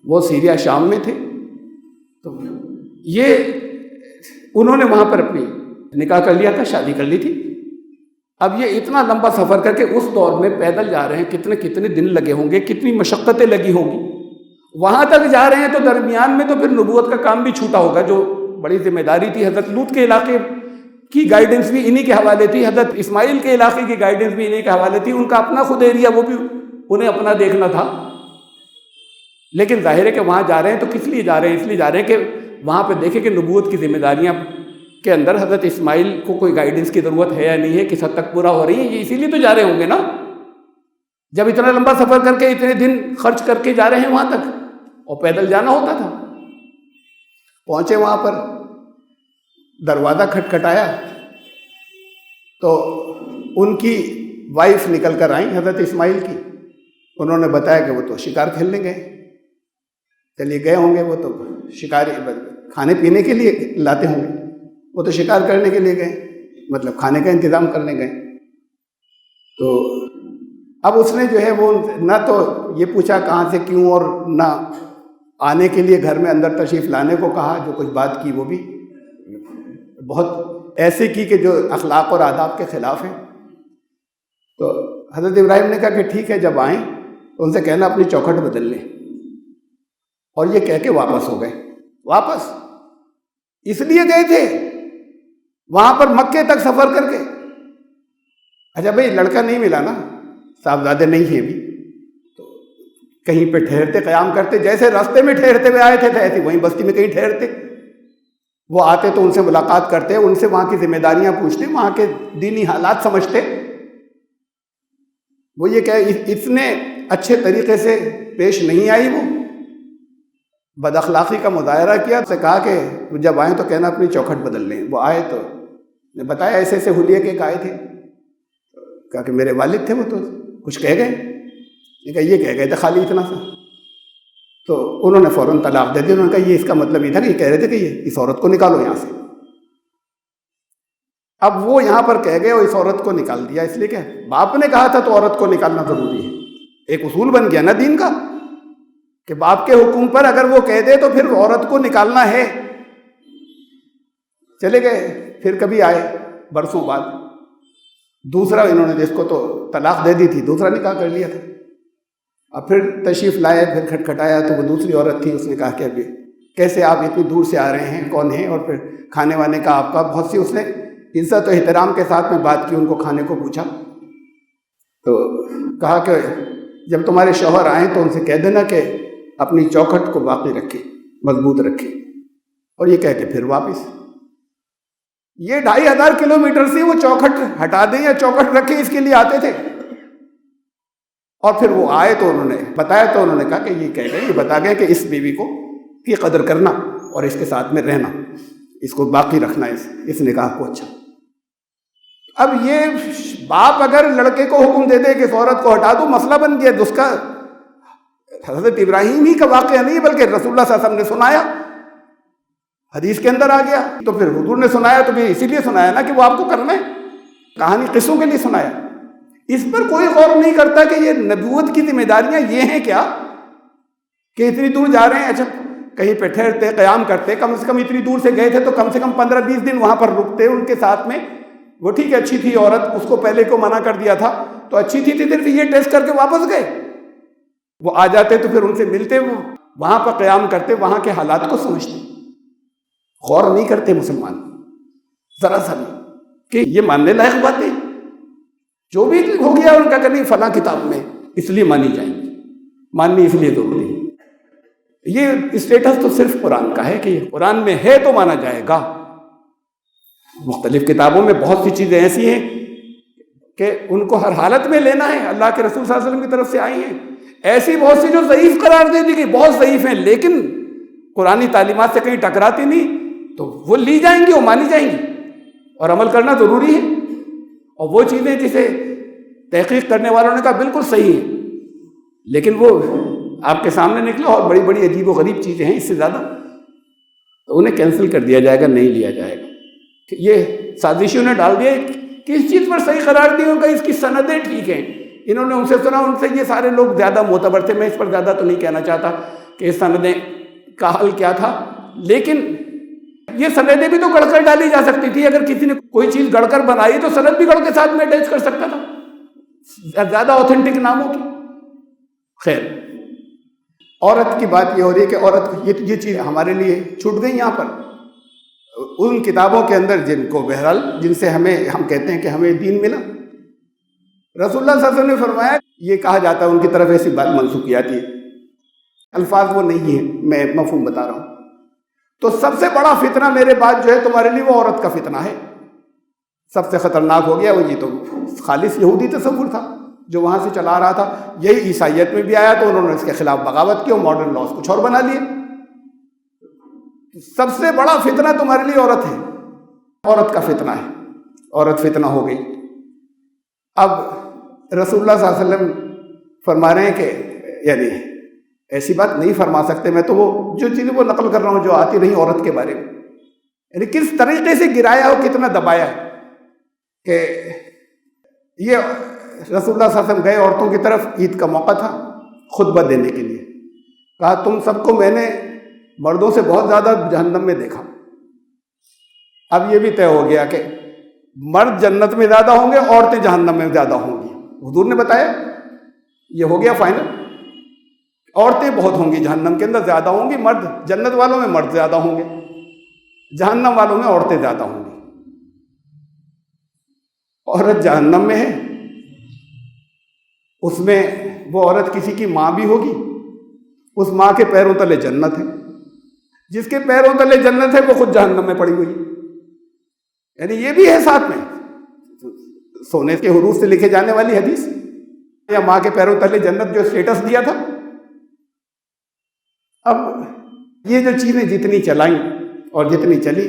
وہ سیریا شام میں تھے، تو یہ انہوں نے وہاں پر اپنی نکاح کر لیا تھا، شادی کر لی تھی۔ اب یہ اتنا لمبا سفر کر کے اس دور میں پیدل جا رہے ہیں، کتنے دن لگے ہوں گے، کتنی مشقتیں لگی ہوں گی، وہاں تک جا رہے ہیں، تو درمیان میں تو پھر نبوت کا کام بھی چھوٹا ہوگا، جو بڑی ذمہ داری تھی۔ حضرت لوط کے علاقے کی گائیڈنس بھی انہی کے حوالے تھی، حضرت اسماعیل کے علاقے کی گائیڈنس بھی انہی کے حوالے تھی، ان کا اپنا خود ایریا وہ بھی انہیں اپنا دیکھنا تھا۔ لیکن ظاہر ہے کہ وہاں جا رہے ہیں تو کس لیے جا رہے ہیں؟ اس لیے جا رہے ہیں کہ وہاں پہ دیکھیں کہ نبوت کی ذمہ داریاں کے اندر حضرت اسماعیل کو کوئی گائیڈنس کی ضرورت ہے یا نہیں ہے، کس حد تک پورا ہو رہی ہے، یہ اسی لیے تو جا رہے ہوں گے نا، جب اتنا لمبا سفر کر کے اتنے دن خرچ کر کے جا رہے ہیں وہاں تک، اور پیدل جانا ہوتا تھا۔ پہنچے وہاں پر، دروازہ کھٹکھٹایا تو ان کی وائف نکل کر آئیں حضرت اسماعیل کی، انہوں نے بتایا کہ وہ تو شکار کھیلنے گئے۔ چلیے گئے ہوں گے، وہ تو شکاری کھانے پینے کے لیے لاتے ہوں گے، وہ تو شکار کرنے کے لیے گئے، مطلب کھانے کا انتظام کرنے گئے۔ تو اب اس نے جو ہے وہ نہ تو یہ پوچھا کہاں سے کیوں، اور نہ آنے کے لیے گھر میں اندر تشریف لانے کو کہا، جو کچھ بات کی وہ بھی بہت ایسے کی کہ جو اخلاق اور آداب کے خلاف ہیں۔ تو حضرت ابراہیم نے کہا کہ ٹھیک ہے، جب آئیں تو ان سے کہنا اپنی چوکھٹ بدل لیں، اور یہ کہہ کے واپس ہو گئے۔ واپس اس لیے گئے تھے وہاں پر مکے تک سفر کر کے، اچھا بھائی لڑکا نہیں ملا نا، صاحبزادے نہیں ہیں ابھی، تو کہیں پہ ٹھہرتے، قیام کرتے، جیسے راستے میں ٹھہرتے ہوئے آئے تھے ایسے وہیں بستی میں کہیں ٹھہرتے، وہ آتے تو ان سے ملاقات کرتے، ان سے وہاں کی ذمہ داریاں پوچھتے، وہاں کے دینی حالات سمجھتے۔ وہ یہ کہ اتنے اچھے طریقے سے پیش نہیں آئی، وہ بد اخلاقی کا مظاہرہ کیا، سے کہا کہ جب آئیں تو کہنا اپنی چوکھٹ بدل لیں۔ وہ آئے تو نے بتایا ایسے ایسے حلیے کے آئے تھے، کہا کہ میرے والد تھے، وہ تو کچھ کہہ گئے، یہ کہہ گئے تھے خالی اتنا سا، تو انہوں نے فوراً طلاق دے دی۔ انہوں نے کہا یہ اس کا مطلب یہ تھا کہ یہ کہہ رہے تھے کہ یہ اس عورت کو نکالو یہاں سے۔ اب وہ یہاں پر کہہ گئے اور اس عورت کو نکال دیا، اس لیے کہ باپ نے کہا تھا تو عورت کو نکالنا ضروری ہے، ایک اصول بن گیا نا دین کا کہ باپ کے حکم پر اگر وہ کہہ دے تو پھر عورت کو نکالنا ہے۔ چلے گئے، پھر کبھی آئے برسوں بعد، دوسرا انہوں نے جس کو تو طلاق دے دی تھی، دوسرا نکاح کر لیا تھا۔ اب پھر تشریف لائے، پھر کھٹکھٹایا تو وہ دوسری عورت تھی، اس نے کہا کہ ابھی کیسے آپ اتنی دور سے آ رہے ہیں، کون ہیں، اور پھر کھانے وانے کا آپ کا بہت سی، اس نے عزت و احترام کے ساتھ میں بات کی، ان کو کھانے کو پوچھا، تو کہا کہ جب تمہارے شوہر آئیں تو ان سے کہہ دینا کہ اپنی چوکھٹ کو باقی رکھے، مضبوط رکھے، اور یہ کہہ کے پھر واپس۔ یہ 2500 کلومیٹر سے وہ چوکھٹ ہٹا دیں یا چوکھٹ رکھیں، اس کے لیے آتے تھے۔ اور پھر وہ آئے تو انہوں نے بتایا، تو انہوں نے کہا کہ یہ کہہ گئے، یہ بتا گئے کہ اس بیوی کو کی قدر کرنا اور اس کے ساتھ میں رہنا، اس کو باقی رکھنا، اس نکاح کو۔ اچھا، اب یہ باپ اگر لڑکے کو حکم دے دے کہ اس عورت کو ہٹا دو، مسئلہ بن گیا، اس کا حضرت ابراہیم ہی کا واقعہ نہیں بلکہ رسول اللہ صلی اللہ علیہ وسلم نے سنایا، حدیث کے اندر آ گیا، تو پھر حضور نے سنایا تو پھر اسی لیے سنایا نا کہ وہ آپ کو کرنا ہے، کہانی قصوں کے لیے سنایا۔ اس پر کوئی غور نہیں کرتا کہ یہ نبوت کی ذمہ داریاں یہ ہیں کیا کہ اتنی دور جا رہے ہیں، اچھا کہیں پہ ٹھہرتے، قیام کرتے، کم سے کم اتنی دور سے گئے تھے تو کم سے کم 15-20 دن وہاں پر رکتے ان کے ساتھ میں۔ وہ ٹھیک ہے اچھی تھی عورت، اس کو پہلے کو منع کر دیا تھا تو اچھی تھی، صرف یہ ٹیسٹ کر کے واپس گئے۔ وہ آ جاتے تو پھر ان سے ملتے، وہ وہاں پر قیام کرتے، وہاں کے حالات کو سمجھتے۔ غور نہیں کرتے مسلمان ذرا سا بھی کہ یہ ماننے لائق باتیں جو بھی ہو گیا ان کا کہ نہیں فلاں کتاب میں اس لیے مانی جائیں گی، ماننی اس لیے ضروری ہے۔ یہ اسٹیٹس تو صرف قرآن کا ہے کہ یہ قرآن میں ہے تو مانا جائے گا۔ مختلف کتابوں میں بہت سی چیزیں ایسی ہیں کہ ان کو ہر حالت میں لینا ہے، اللہ کے رسول صلی اللہ علیہ وسلم کی طرف سے آئی ہیں، ایسی بہت سی جو ضعیف قرار دے دی گئی، بہت ضعیف ہیں لیکن قرآنی تعلیمات سے کہیں ٹکراتی نہیں، تو وہ لی جائیں گی، وہ مانی جائیں گی اور عمل کرنا ضروری ہے۔ اور وہ چیزیں جسے تحقیق کرنے والوں نے کہا بالکل صحیح ہے لیکن وہ آپ کے سامنے نکلے اور بڑی بڑی عجیب و غریب چیزیں ہیں اس سے زیادہ، تو انہیں کینسل کر دیا جائے گا، نہیں لیا جائے گا۔ یہ سازشیوں نے ڈال دیا کہ اس چیز پر صحیح قرار دی ہوگا، اس کی سندیں ٹھیک ہیں، انہوں نے ان سے سنا، ان سے یہ سارے لوگ زیادہ معتبر تھے۔ میں اس پر زیادہ تو نہیں کہنا چاہتا کہ سندیں کا حل کیا تھا، لیکن یہ سندیں بھی تو گڑھ کر ڈالی جا سکتی تھی۔ اگر کسی نے کوئی چیز گڑھ کر بنائی تو سند بھی گڑھ کے ساتھ میں اٹیچ کر سکتا تھا، زیادہ اوتھینٹک ناموں کی۔ خیر، عورت کی بات یہ ہو رہی ہے کہ عورت یہ چیز ہمارے لیے چھوٹ گئی یہاں پر ان کتابوں کے اندر جن کو بہرحال جن سے ہم کہتے ہیں کہ ہمیں دین ملا۔ رسول اللہ صلی اللہ علیہ وسلم نے فرمایا، یہ کہا جاتا ہے ان کی طرف ایسی بات منسوخ کی جاتی ہے، الفاظ وہ نہیں ہیں، میں مفہوم بتا رہا ہوں۔ تو سب سے بڑا فتنہ میرے بعد جو ہے تمہارے لیے وہ عورت کا فتنہ ہے، سب سے خطرناک ہو گیا وہ۔ یہ تو خالص یہودی تصور تھا جو وہاں سے چلا رہا تھا، یہی عیسائیت میں بھی آیا تو انہوں نے اس کے خلاف بغاوت کی اور ماڈرن لاس کچھ اور بنا لیے۔ سب سے بڑا فتنہ تمہارے لیے عورت ہے، عورت کا فتنہ ہے، عورت فتنہ ہو گئی۔ اب رسول اللہ صلی اللہ علیہ وسلم فرما رہے ہیں کہ یعنی ایسی بات نہیں فرما سکتے، میں تو وہ جو چیزیں وہ نقل کر رہا ہوں جو آتی رہی عورت کے بارے میں، یعنی کس طریقے سے گرایا اور کتنا دبایا ہے کہ یہ رسول اللہ صلی اللہ علیہ وسلم گئے عورتوں کی طرف، عید کا موقع تھا، خطبہ دینے کے لیے کہا تم سب کو میں نے مردوں سے بہت زیادہ جہنم میں دیکھا۔ اب یہ بھی طے ہو گیا کہ مرد جنت میں زیادہ ہوں گے، عورتیں جہنم میں زیادہ ہوں گی، حضور نے بتایا، یہ ہو گیا فائنل۔ عورتیں بہت ہوں گی جہنم کے اندر، زیادہ ہوں گی، مرد جنت والوں میں مرد زیادہ ہوں گے، جہنم والوں میں عورتیں زیادہ ہوں گی۔ عورت جہنم میں ہے، اس میں وہ عورت کسی کی ماں بھی ہوگی، اس ماں کے پیروں تلے جنت ہے، جس کے پیروں تلے جنت ہے وہ خود جہنم میں پڑی ہوئی ہے۔ یعنی یہ بھی ہے ساتھ میں سونے کے حروف سے لکھے جانے والی حدیث، یا ماں کے پیروں تلے جنت جو اسٹیٹس دیا تھا۔ اب یہ جو چیزیں جتنی چلائیں اور جتنی چلی،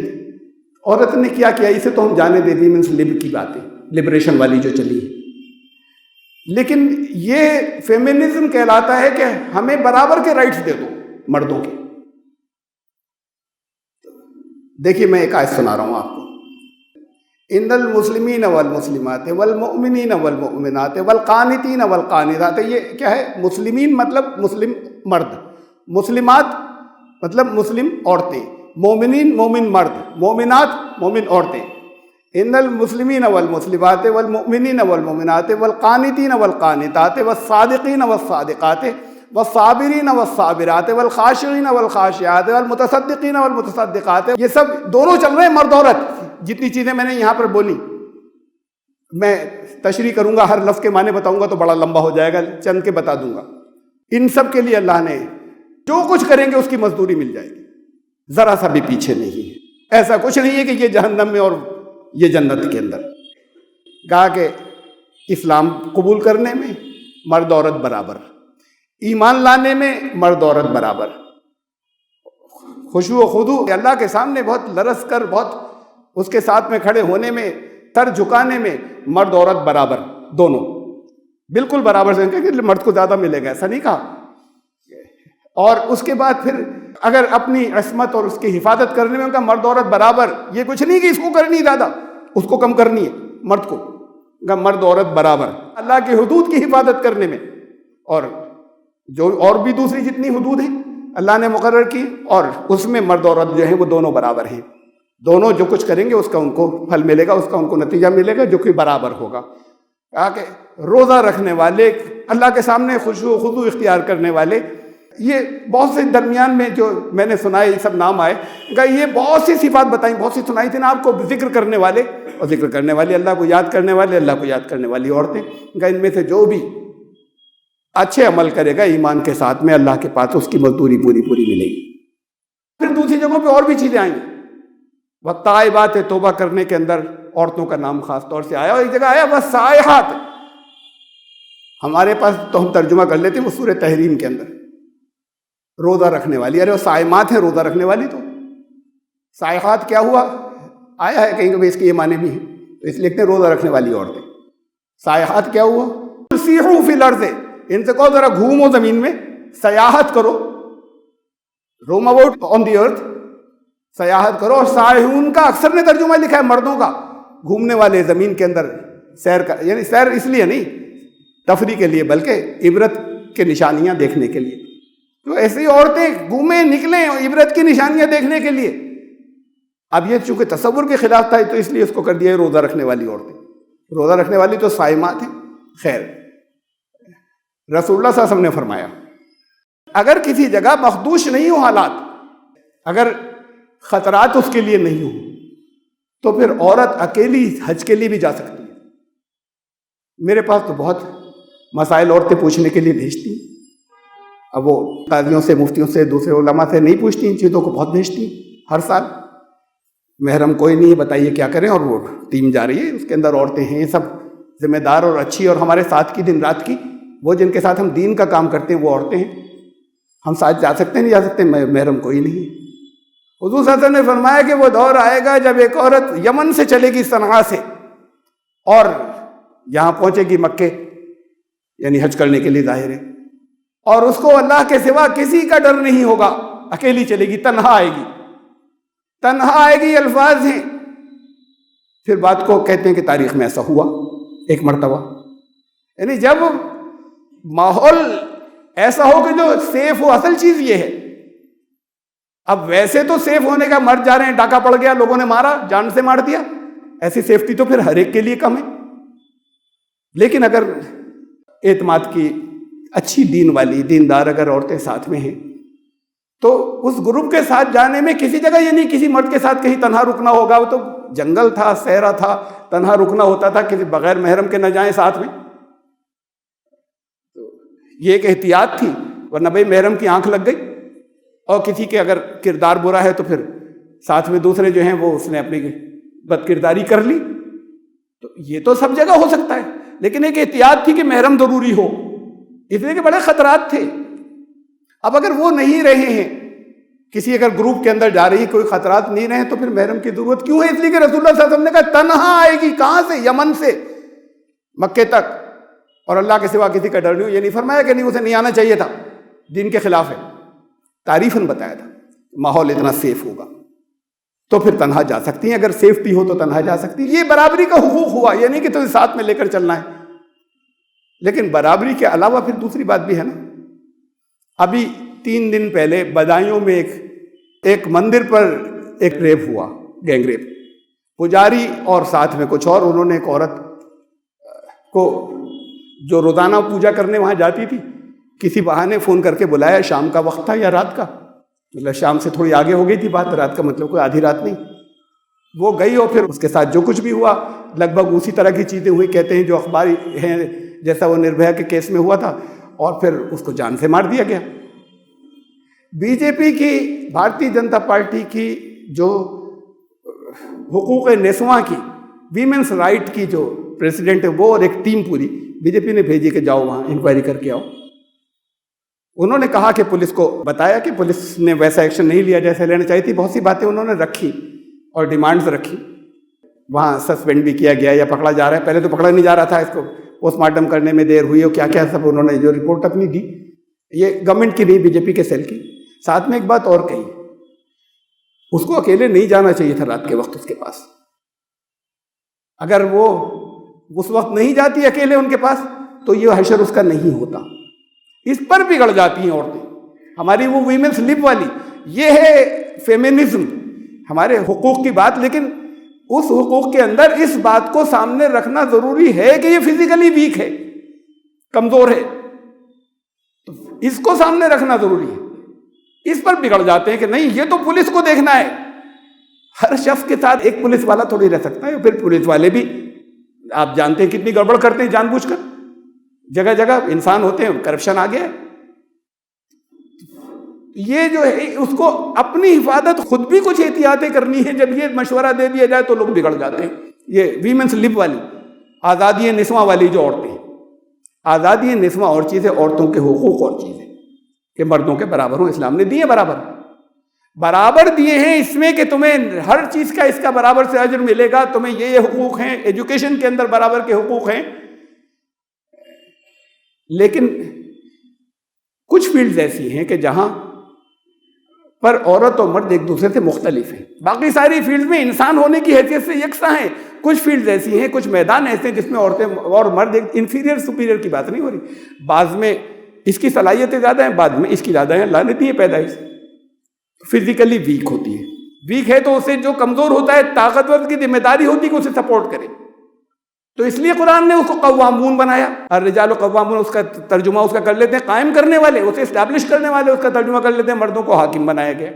عورت نے کیا کیا اسے تو ہم جانے دے دی، مینس لب کی باتیں، لبریشن والی جو چلی ہے، لیکن یہ فیمنزم کہلاتا ہے کہ ہمیں برابر کے رائٹس دے دو مردوں کے۔ دیکھیے میں ایک آیت سنا رہا ہوں آپ کو، ان المسلمین والمسلمات والمؤمنین والمؤمنات والقانتین والقانتات۔ یہ کیا ہے؟ مسلمین مطلب مسلم مرد، مسلمات مطلب مسلم عورتیں، مومنین مومن مرد، مومنات مومن عورتیں۔ ان المسلمین والمسلمات والمؤمنین والمؤمنات والقانتین والقانتات والصادقین والصادقات والصابرین والصابرات والخاشعین والخاشعات والمتصدقین والمتصدقات۔ یہ سب دونوں چل رہے ہیں، مرد عورت۔ جتنی چیزیں میں نے یہاں پر بولی، میں تشریح کروں گا، ہر لفظ کے معنی بتاؤں گا تو بڑا لمبا ہو جائے گا، چند کے بتا دوں گا۔ ان سب کے لیے اللہ نے جو کچھ کریں گے اس کی مزدوری مل جائے گی، ذرا سا بھی پیچھے نہیں ہے۔ ایسا کچھ نہیں ہے کہ یہ جہنم میں اور یہ جنت کے اندر۔ کہا کہ اسلام قبول کرنے میں مرد عورت برابر، ایمان لانے میں مرد عورت برابر، خشوع و خضوع اللہ کے سامنے بہت لرز کر، بہت اس کے ساتھ میں کھڑے ہونے میں سر جھکانے میں مرد عورت برابر، دونوں بالکل برابر سے، کہ مرد کو زیادہ ملے گا ایسا نہیں کہا۔ اور اس کے بعد پھر اگر اپنی عصمت اور اس کی حفاظت کرنے میں ان کا مرد عورت برابر، یہ کچھ نہیں کہ اس کو کرنی زیادہ اس کو کم کرنی ہے، مرد کو مرد عورت برابر اللہ کی حدود کی حفاظت کرنے میں، اور جو اور بھی دوسری جتنی حدود ہیں اللہ نے مقرر کی، اور اس میں مرد عورت جو ہیں وہ دونوں برابر ہیں، دونوں جو کچھ کریں گے اس کا ان کو پھل ملے گا، اس کا ان کو نتیجہ ملے گا جو کہ برابر ہوگا۔ کہا کہ روزہ رکھنے والے، اللہ کے سامنے خشوع و خضوع اختیار کرنے والے، یہ بہت سے درمیان میں جو میں نے سنائے یہ سب نام آئے، کہا یہ بہت سی صفات بتائیں، بہت سی سنائی تھی نا آپ کو، ذکر کرنے والے، اور ذکر کرنے والی اللہ کو یاد کرنے والے، اللہ کو یاد کرنے والی عورتیں، کہا ان میں سے جو بھی اچھے عمل کرے گا ایمان کے ساتھ میں اللہ کے پاس اس کی مزدوری پوری ملے گی۔ پھر دوسری جگہوں پہ اور بھی چیزیں آئیں، والطائبات توبہ کرنے کے اندر عورتوں کا نام خاص طور سے آیا، اور ایک جگہ آیا والصائحات، ہمارے پاس تو ہم ترجمہ کر لیتے ہیں وہ سورہ تحریم کے اندر، روزہ رکھنے والی، ارے وہ صائمات ہیں روزہ رکھنے والی، تو صائحات کیا ہوا، آیا ہے کہیں کہ اس کے یہ معنی بھی ہیں، تو اس لیے روزہ رکھنے والی عورتیں۔ صائحات کیا ہوا، سیحوا فی الارض، ان سے کہو ذرا گھومو زمین میں، سیاحت کرو، روم اباؤٹ آن دی ارتھ، سیاحت کرو۔ اور سائحون کا اکثر نے ترجمہ لکھا ہے مردوں کا، گھومنے والے، زمین کے اندر سیر کا، یعنی سیر اس لیے نہیں تفریح کے لیے بلکہ عبرت کے نشانیاں دیکھنے کے لیے، تو ایسی عورتیں گھومیں نکلیں عبرت کی نشانیاں دیکھنے کے لیے۔ اب یہ چونکہ تصور کے خلاف تھا تو اس لیے اس کو کر دیا روزہ رکھنے والی عورتیں، روزہ رکھنے والی تو صائمات ہیں۔ خیر، رسول اللہ صلی اللہ علیہ وسلم نے فرمایا اگر کسی جگہ مخدوش نہیں ہو حالات، اگر خطرات اس کے لیے نہیں ہو، تو پھر عورت اکیلی حج کے لیے بھی جا سکتی ہے۔ میرے پاس تو بہت مسائل عورتیں پوچھنے کے لیے بھیجتی ہیں، اب وہ قاضیوں سے، مفتیوں سے، دوسرے علماء سے نہیں پوچھتی، ان چیزوں کو بہت بھیجتی ہیں ہر سال۔ محرم کوئی نہیں ہے، بتائیے کیا کریں، اور وہ ٹیم جا رہی ہے، اس کے اندر عورتیں ہیں سب ذمہ دار اور اچھی، اور ہمارے ساتھ کی دن رات کی، وہ جن کے ساتھ ہم دین کا کام کرتے ہیں وہ عورتیں ہیں، ہم ساتھ جا سکتے ہیں نہیں جا سکتے، محرم کوئی نہیں ہے۔ حضور صلی اللہ علیہ وسلم نے فرمایا کہ وہ دور آئے گا جب ایک عورت یمن سے چلے گی صنعاء سے، اور یہاں پہنچے گی مکے، یعنی حج کرنے کے لیے ظاہر ہے، اور اس کو اللہ کے سوا کسی کا ڈر نہیں ہوگا، اکیلی چلے گی، تنہا آئے گی، تنہا آئے گی، الفاظ ہیں۔ پھر بات کو کہتے ہیں کہ تاریخ میں ایسا ہوا ایک مرتبہ، یعنی جب ماحول ایسا ہو کہ جو سیف ہو، اصل چیز یہ ہے۔ اب ویسے تو سیف ہونے کا مر جا رہے ہیں، ڈاکہ پڑ گیا، لوگوں نے مارا، جان سے مار دیا، ایسی سیفٹی تو پھر ہر ایک کے لیے کم ہے۔ لیکن اگر اعتماد کی اچھی دین والی، دیندار اگر عورتیں ساتھ میں ہیں، تو اس گروپ کے ساتھ جانے میں کسی جگہ یہ نہیں کسی مرد کے ساتھ کہیں تنہا رکنا ہوگا، وہ تو جنگل تھا، صحرا تھا، تنہا رکنا ہوتا تھا، کسی بغیر محرم کے نہ جائیں ساتھ میں، یہ ایک احتیاط تھی، ورنہ بھائی محرم کی آنکھ لگ گئی اور کسی کے اگر کردار برا ہے تو پھر ساتھ میں دوسرے جو ہیں وہ اس نے اپنی بد کرداری کر لی، تو یہ تو سب جگہ ہو سکتا ہے، لیکن ایک احتیاط تھی کہ محرم ضروری ہو، اس لیے کہ بڑے خطرات تھے۔ اب اگر وہ نہیں رہے ہیں، کسی اگر گروپ کے اندر جا رہی کوئی خطرات نہیں رہے، تو پھر محرم کی ضرورت کیوں ہے؟ اس لیے کہ رسول اللہ صلی اللہ علیہ وسلم نے کہا تنہا آئے گی، کہاں سے؟ یمن سے مکے تک، اور اللہ کے سوا کسی کا ڈر نہیں ہو۔ یہ نہیں فرمایا کہ نہیں اسے نہیں آنا چاہیے تھا، دین کے خلاف ہے، تعریفاً بتایا تھا ماحول اتنا سیف ہوگا تو پھر تنہا جا سکتی ہیں، اگر سیفٹی ہو تو تنہا جا سکتی ہیں۔ یہ برابری کا حقوق ہوا، یہ نہیں کہ تمہیں ساتھ میں لے کر چلنا ہے، لیکن برابری کے علاوہ پھر دوسری بات بھی ہے نا۔ ابھی 3 دن پہلے بدایوں میں ایک مندر پر ایک ریپ ہوا، گینگ ریپ، پجاری اور ساتھ میں کچھ اور، انہوں نے ایک عورت کو جو روزانہ پوجا کرنے وہاں جاتی تھی، کسی بہانے فون کر کے بلایا، شام کا وقت تھا یا رات کا، مطلب شام سے تھوڑی آگے ہو گئی تھی بات، رات کا مطلب کوئی آدھی رات نہیں، وہ گئی اور پھر اس کے ساتھ جو کچھ بھی ہوا لگ بھگ اسی طرح کی چیزیں ہوئی، کہتے ہیں جو اخباری ہیں جیسا وہ نربھیا کے کیس میں ہوا تھا، اور پھر اس کو جان سے مار دیا گیا۔ بی جے پی کی، بھارتی جنتا پارٹی کی جو حقوق نسواں کی، ویمنس رائٹ کی جو پریسیڈنٹ ہے، وہ اور ایک ٹیم پوری بی جے پی نے بھیجی کہ جاؤ وہاں انکوائری کر کے آؤ۔ انہوں نے کہا کہ پولیس کو بتایا کہ پولیس نے ویسا ایکشن نہیں لیا جیسے لینا چاہیے تھی، بہت سی باتیں انہوں نے رکھی اور ڈیمانڈز رکھی، وہاں سسپینڈ بھی کیا گیا یا پکڑا جا رہا ہے. پہلے تو پکڑا نہیں جا رہا تھا, اس کو پوسٹ مارٹم کرنے میں دیر ہوئی اور کیا کیا سب انہوں نے جو رپورٹ اپنی دی, یہ گورنمنٹ کی نہیں, بی جے پی کے سیل کی. ساتھ میں ایک بات اور کہی, اس کو اکیلے نہیں جانا چاہیے تھا رات کے وقت اس کے پاس. اگر وہ اس وقت نہیں جاتی اکیلے ان کے پاس تو یہ حشر اس کا نہیں ہوتا. اس پر بگڑ جاتی ہیں عورتیں. ہماری وہ ویمنس لب والی, یہ ہے فیمنزم, ہمارے حقوق کی بات, لیکن اس حقوق کے اندر اس بات کو سامنے رکھنا ضروری ہے کہ یہ فزیکلی ویک ہے, کمزور ہے, تو اس کو سامنے رکھنا ضروری ہے. اس پر بگڑ جاتے ہیں کہ نہیں یہ تو پولیس کو دیکھنا ہے. ہر شخص کے ساتھ ایک پولیس والا تھوڑی رہ سکتا ہے. پھر پولیس والے بھی آپ جانتے ہیں کتنی گڑبڑ کرتے ہیں جان بوجھ کر. جگہ جگہ انسان ہوتے ہیں, کرپشن آ گیا ہے. یہ جو ہے اس کو اپنی حفاظت خود بھی کچھ احتیاطیں کرنی ہے. جب یہ مشورہ دے دیا جائے تو لوگ بگڑ جاتے ہیں. یہ ویمنس لب والی, آزادی نسواں والی جو عورتیں, آزادی نسواں اور چیز ہے, عورتوں کے حقوق اور چیز ہے کہ مردوں کے برابر ہوں. اسلام نے دیے برابر دیے ہیں اس میں کہ تمہیں ہر چیز کا اس کا برابر سے اجر ملے گا. تمہیں یہ حقوق ہیں, ایجوکیشن کے اندر برابر کے حقوق ہیں. لیکن کچھ فیلڈز ایسی ہیں کہ جہاں پر عورت اور مرد ایک دوسرے سے مختلف ہیں. باقی ساری فیلڈ میں انسان ہونے کی حیثیت سے یکساں ہیں. کچھ فیلڈز ایسی ہیں, کچھ میدان ایسے ہیں جس میں عورتیں اور مرد ایک انفیریئر سپیریئر کی بات نہیں ہو رہی. بعض میں اس کی صلاحیتیں زیادہ ہیں, بعض میں اس کی زیادہ ہیں. اللہ نے دی ہے پیدائش, فزیکلی ویک ہوتی ہے. ویک ہے تو اسے جو کمزور ہوتا ہے, طاقتور کی ذمہ داری ہوتی ہے کہ اسے سپورٹ کرے. تو اس لیے قرآن نے اس کو قوامون بنایا. الرجال قوامون, اس کا ترجمہ اس کا کر لیتے ہیں قائم کرنے والے, اسے اسٹیبلش کرنے والے, اس کا ترجمہ کر لیتے ہیں مردوں کو حاکم بنایا گیا.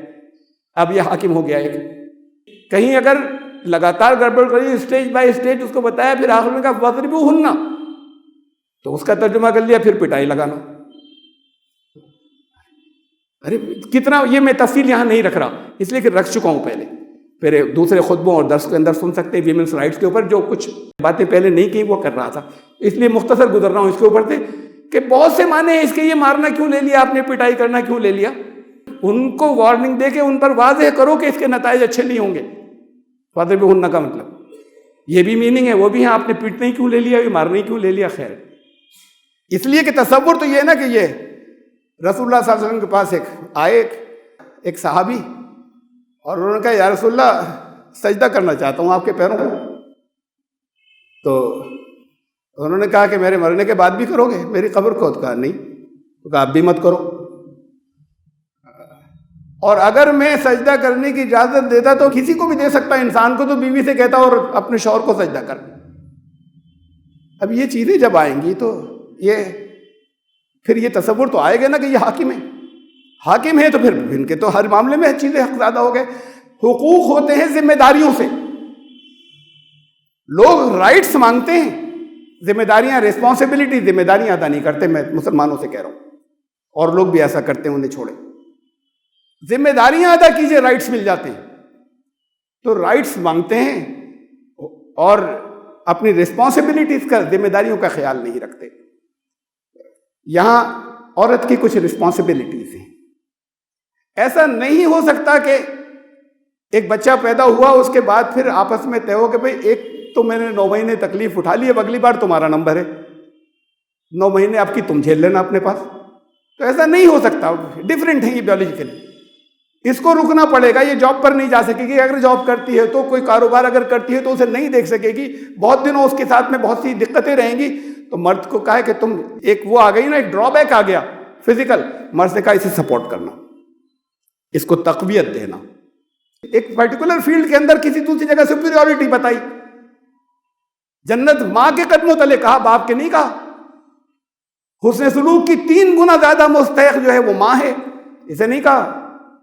اب یہ حاکم ہو گیا ہے. کہیں اگر لگاتار گڑبڑ کری, اسٹیج بائی اسٹیج اس کو بتایا, پھر آخر میں کہا فَاضْرِبُوهُنَّ, تو اس کا ترجمہ کر لیا پھر پٹائی لگانا. ارے کتنا, یہ میں تفصیل یہاں نہیں رکھ رہا اس لیے کہ رکھ چکا ہوں پہلے. پھر دوسرے خطبوں اور درس کے اندر سن سکتے ہیں ویمنس رائٹس کے اوپر. جو کچھ باتیں پہلے نہیں کی وہ کر رہا تھا, اس لیے مختصر گزر رہا ہوں اس کے اوپر سے کہ بہت سے معنی ہیں اس کے. یہ مارنا کیوں لے لیا آپ نے, پٹائی کرنا کیوں لے لیا؟ ان کو وارننگ دے کے ان پر واضح کرو کہ اس کے نتائج اچھے نہیں ہوں گے. فَاضْرِبُوهُنَّ کا مطلب یہ بھی میننگ ہے, وہ بھی ہے آپ نے پیٹنا ہی کیوں لے لیا, یہ مارنا ہی کیوں لے لیا. خیر, اس لیے کہ تصور تو یہ ہے نا کہ یہ رسول اللہ صلی اللہ علیہ وسلم کے پاس ایک صحابی, اور انہوں نے کہا یا رسول اللہ سجدہ کرنا چاہتا ہوں آپ کے پیروں کو. تو انہوں نے کہا کہ میرے مرنے کے بعد بھی کرو گے میری قبر کو؟ کہا نہیں. تو کہا آپ بھی مت کرو, اور اگر میں سجدہ کرنے کی اجازت دیتا تو کسی کو بھی دے سکتا, انسان کو تو بیوی سے کہتا اور اپنے شوہر کو سجدہ کر. اب یہ چیزیں جب آئیں گی تو یہ پھر یہ تصور تو آئے گا نا کہ یہ حاکم ہے تو پھر ان کے تو ہر معاملے میں چیزیں حق زیادہ ہو گئے. حقوق ہوتے ہیں ذمہ داریوں سے. لوگ رائٹس مانگتے ہیں, ذمہ داریاں, ریسپانسبلٹی, ذمہ داریاں ادا نہیں کرتے. میں مسلمانوں سے کہہ رہا ہوں, اور لوگ بھی ایسا کرتے ہیں, انہیں چھوڑیں. ذمہ داریاں ادا کیجئے, رائٹس مل جاتے ہیں. تو رائٹس مانگتے ہیں اور اپنی ریسپانسبلٹیز کا, ذمہ داریوں کا خیال نہیں رکھتے. یہاں عورت کی کچھ ریسپانسبلٹیز ہیں. ایسا نہیں ہو سکتا کہ ایک بچہ پیدا ہوا اس کے بعد پھر آپس میں طے ہو کہ بھئی ایک تو میں نے 9 مہینے تکلیف اٹھا لی, اب اگلی بار تمہارا نمبر ہے, 9 مہینے آپ کی تم جھیل لینا اپنے پاس. تو ایسا نہیں ہو سکتا, ڈفرینٹ ہے یہ بیولوجیکلی. اس کو رکنا پڑے گا. یہ جاب پر نہیں جا سکے گی, اگر جاب کرتی ہے تو کوئی کاروبار اگر کرتی ہے تو اسے نہیں دیکھ سکے گی. بہت دنوں اس کے ساتھ میں بہت سی دقتیں رہیں گی. تو مرد کو کہا کہ تم, ایک وہ آ گئی نا, ایک ڈرا بیک آ گیا فزیکل. مرد نے کہا اسے سپورٹ کرنا, اس کو تقویت دینا. ایک پرٹیکولر فیلڈ کے اندر کسی دوسری جگہ سپیریورٹی بتائی. جنت ماں کے قدموں تلے, کہا باپ کے نہیں کہا. حسن سلوک کی 3 گنا زیادہ مستحق جو ہے وہ ماں ہے, اسے نہیں کہا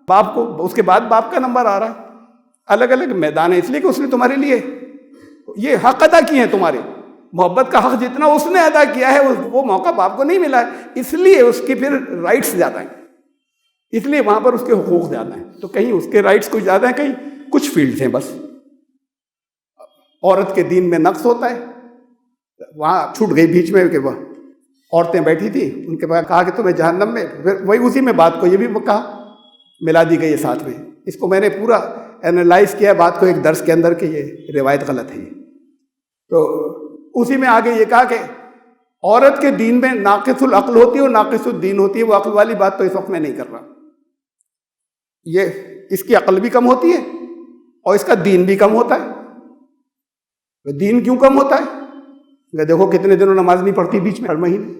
باپ کو. اس کے بعد باپ کا نمبر آ رہا ہے. الگ الگ میدان ہے, اس لیے کہ اس نے تمہارے لیے یہ حق ادا کیے ہیں. تمہارے محبت کا حق جتنا اس نے ادا کیا ہے وہ موقع باپ کو نہیں ملا ہے, اس لیے اس کی پھر رائٹس زیادہ ہیں, اس لیے وہاں پر اس کے حقوق زیادہ ہیں. تو کہیں اس کے رائٹس کچھ زیادہ ہیں, کہیں کچھ فیلڈز ہیں بس. عورت کے دین میں نقص ہوتا ہے. وہاں چھوٹ گئی بیچ میں کہ وہ عورتیں بیٹھی تھی, ان کے بعد کہا کہ تمہیں جہنم میں, پھر وہی اسی میں بات کو یہ بھی کہا, ملا دی گئی ساتھ میں. اس کو میں نے پورا اینالائز کیا بات کو ایک درس کے اندر کہ یہ روایت غلط ہے. تو اسی میں آگے یہ کہا کہ عورت کے دین میں ناقص العقل ہوتی ہے اور ناقص الدین ہوتی ہے. وہ عقل والی بات تو اس وقت میں نہیں کر رہا. یہ اس کی عقل بھی کم ہوتی ہے اور اس کا دین بھی کم ہوتا ہے. دین کیوں کم ہوتا ہے؟ دیکھو کتنے دنوں نماز نہیں پڑھتی بیچ میں ہر مہینے,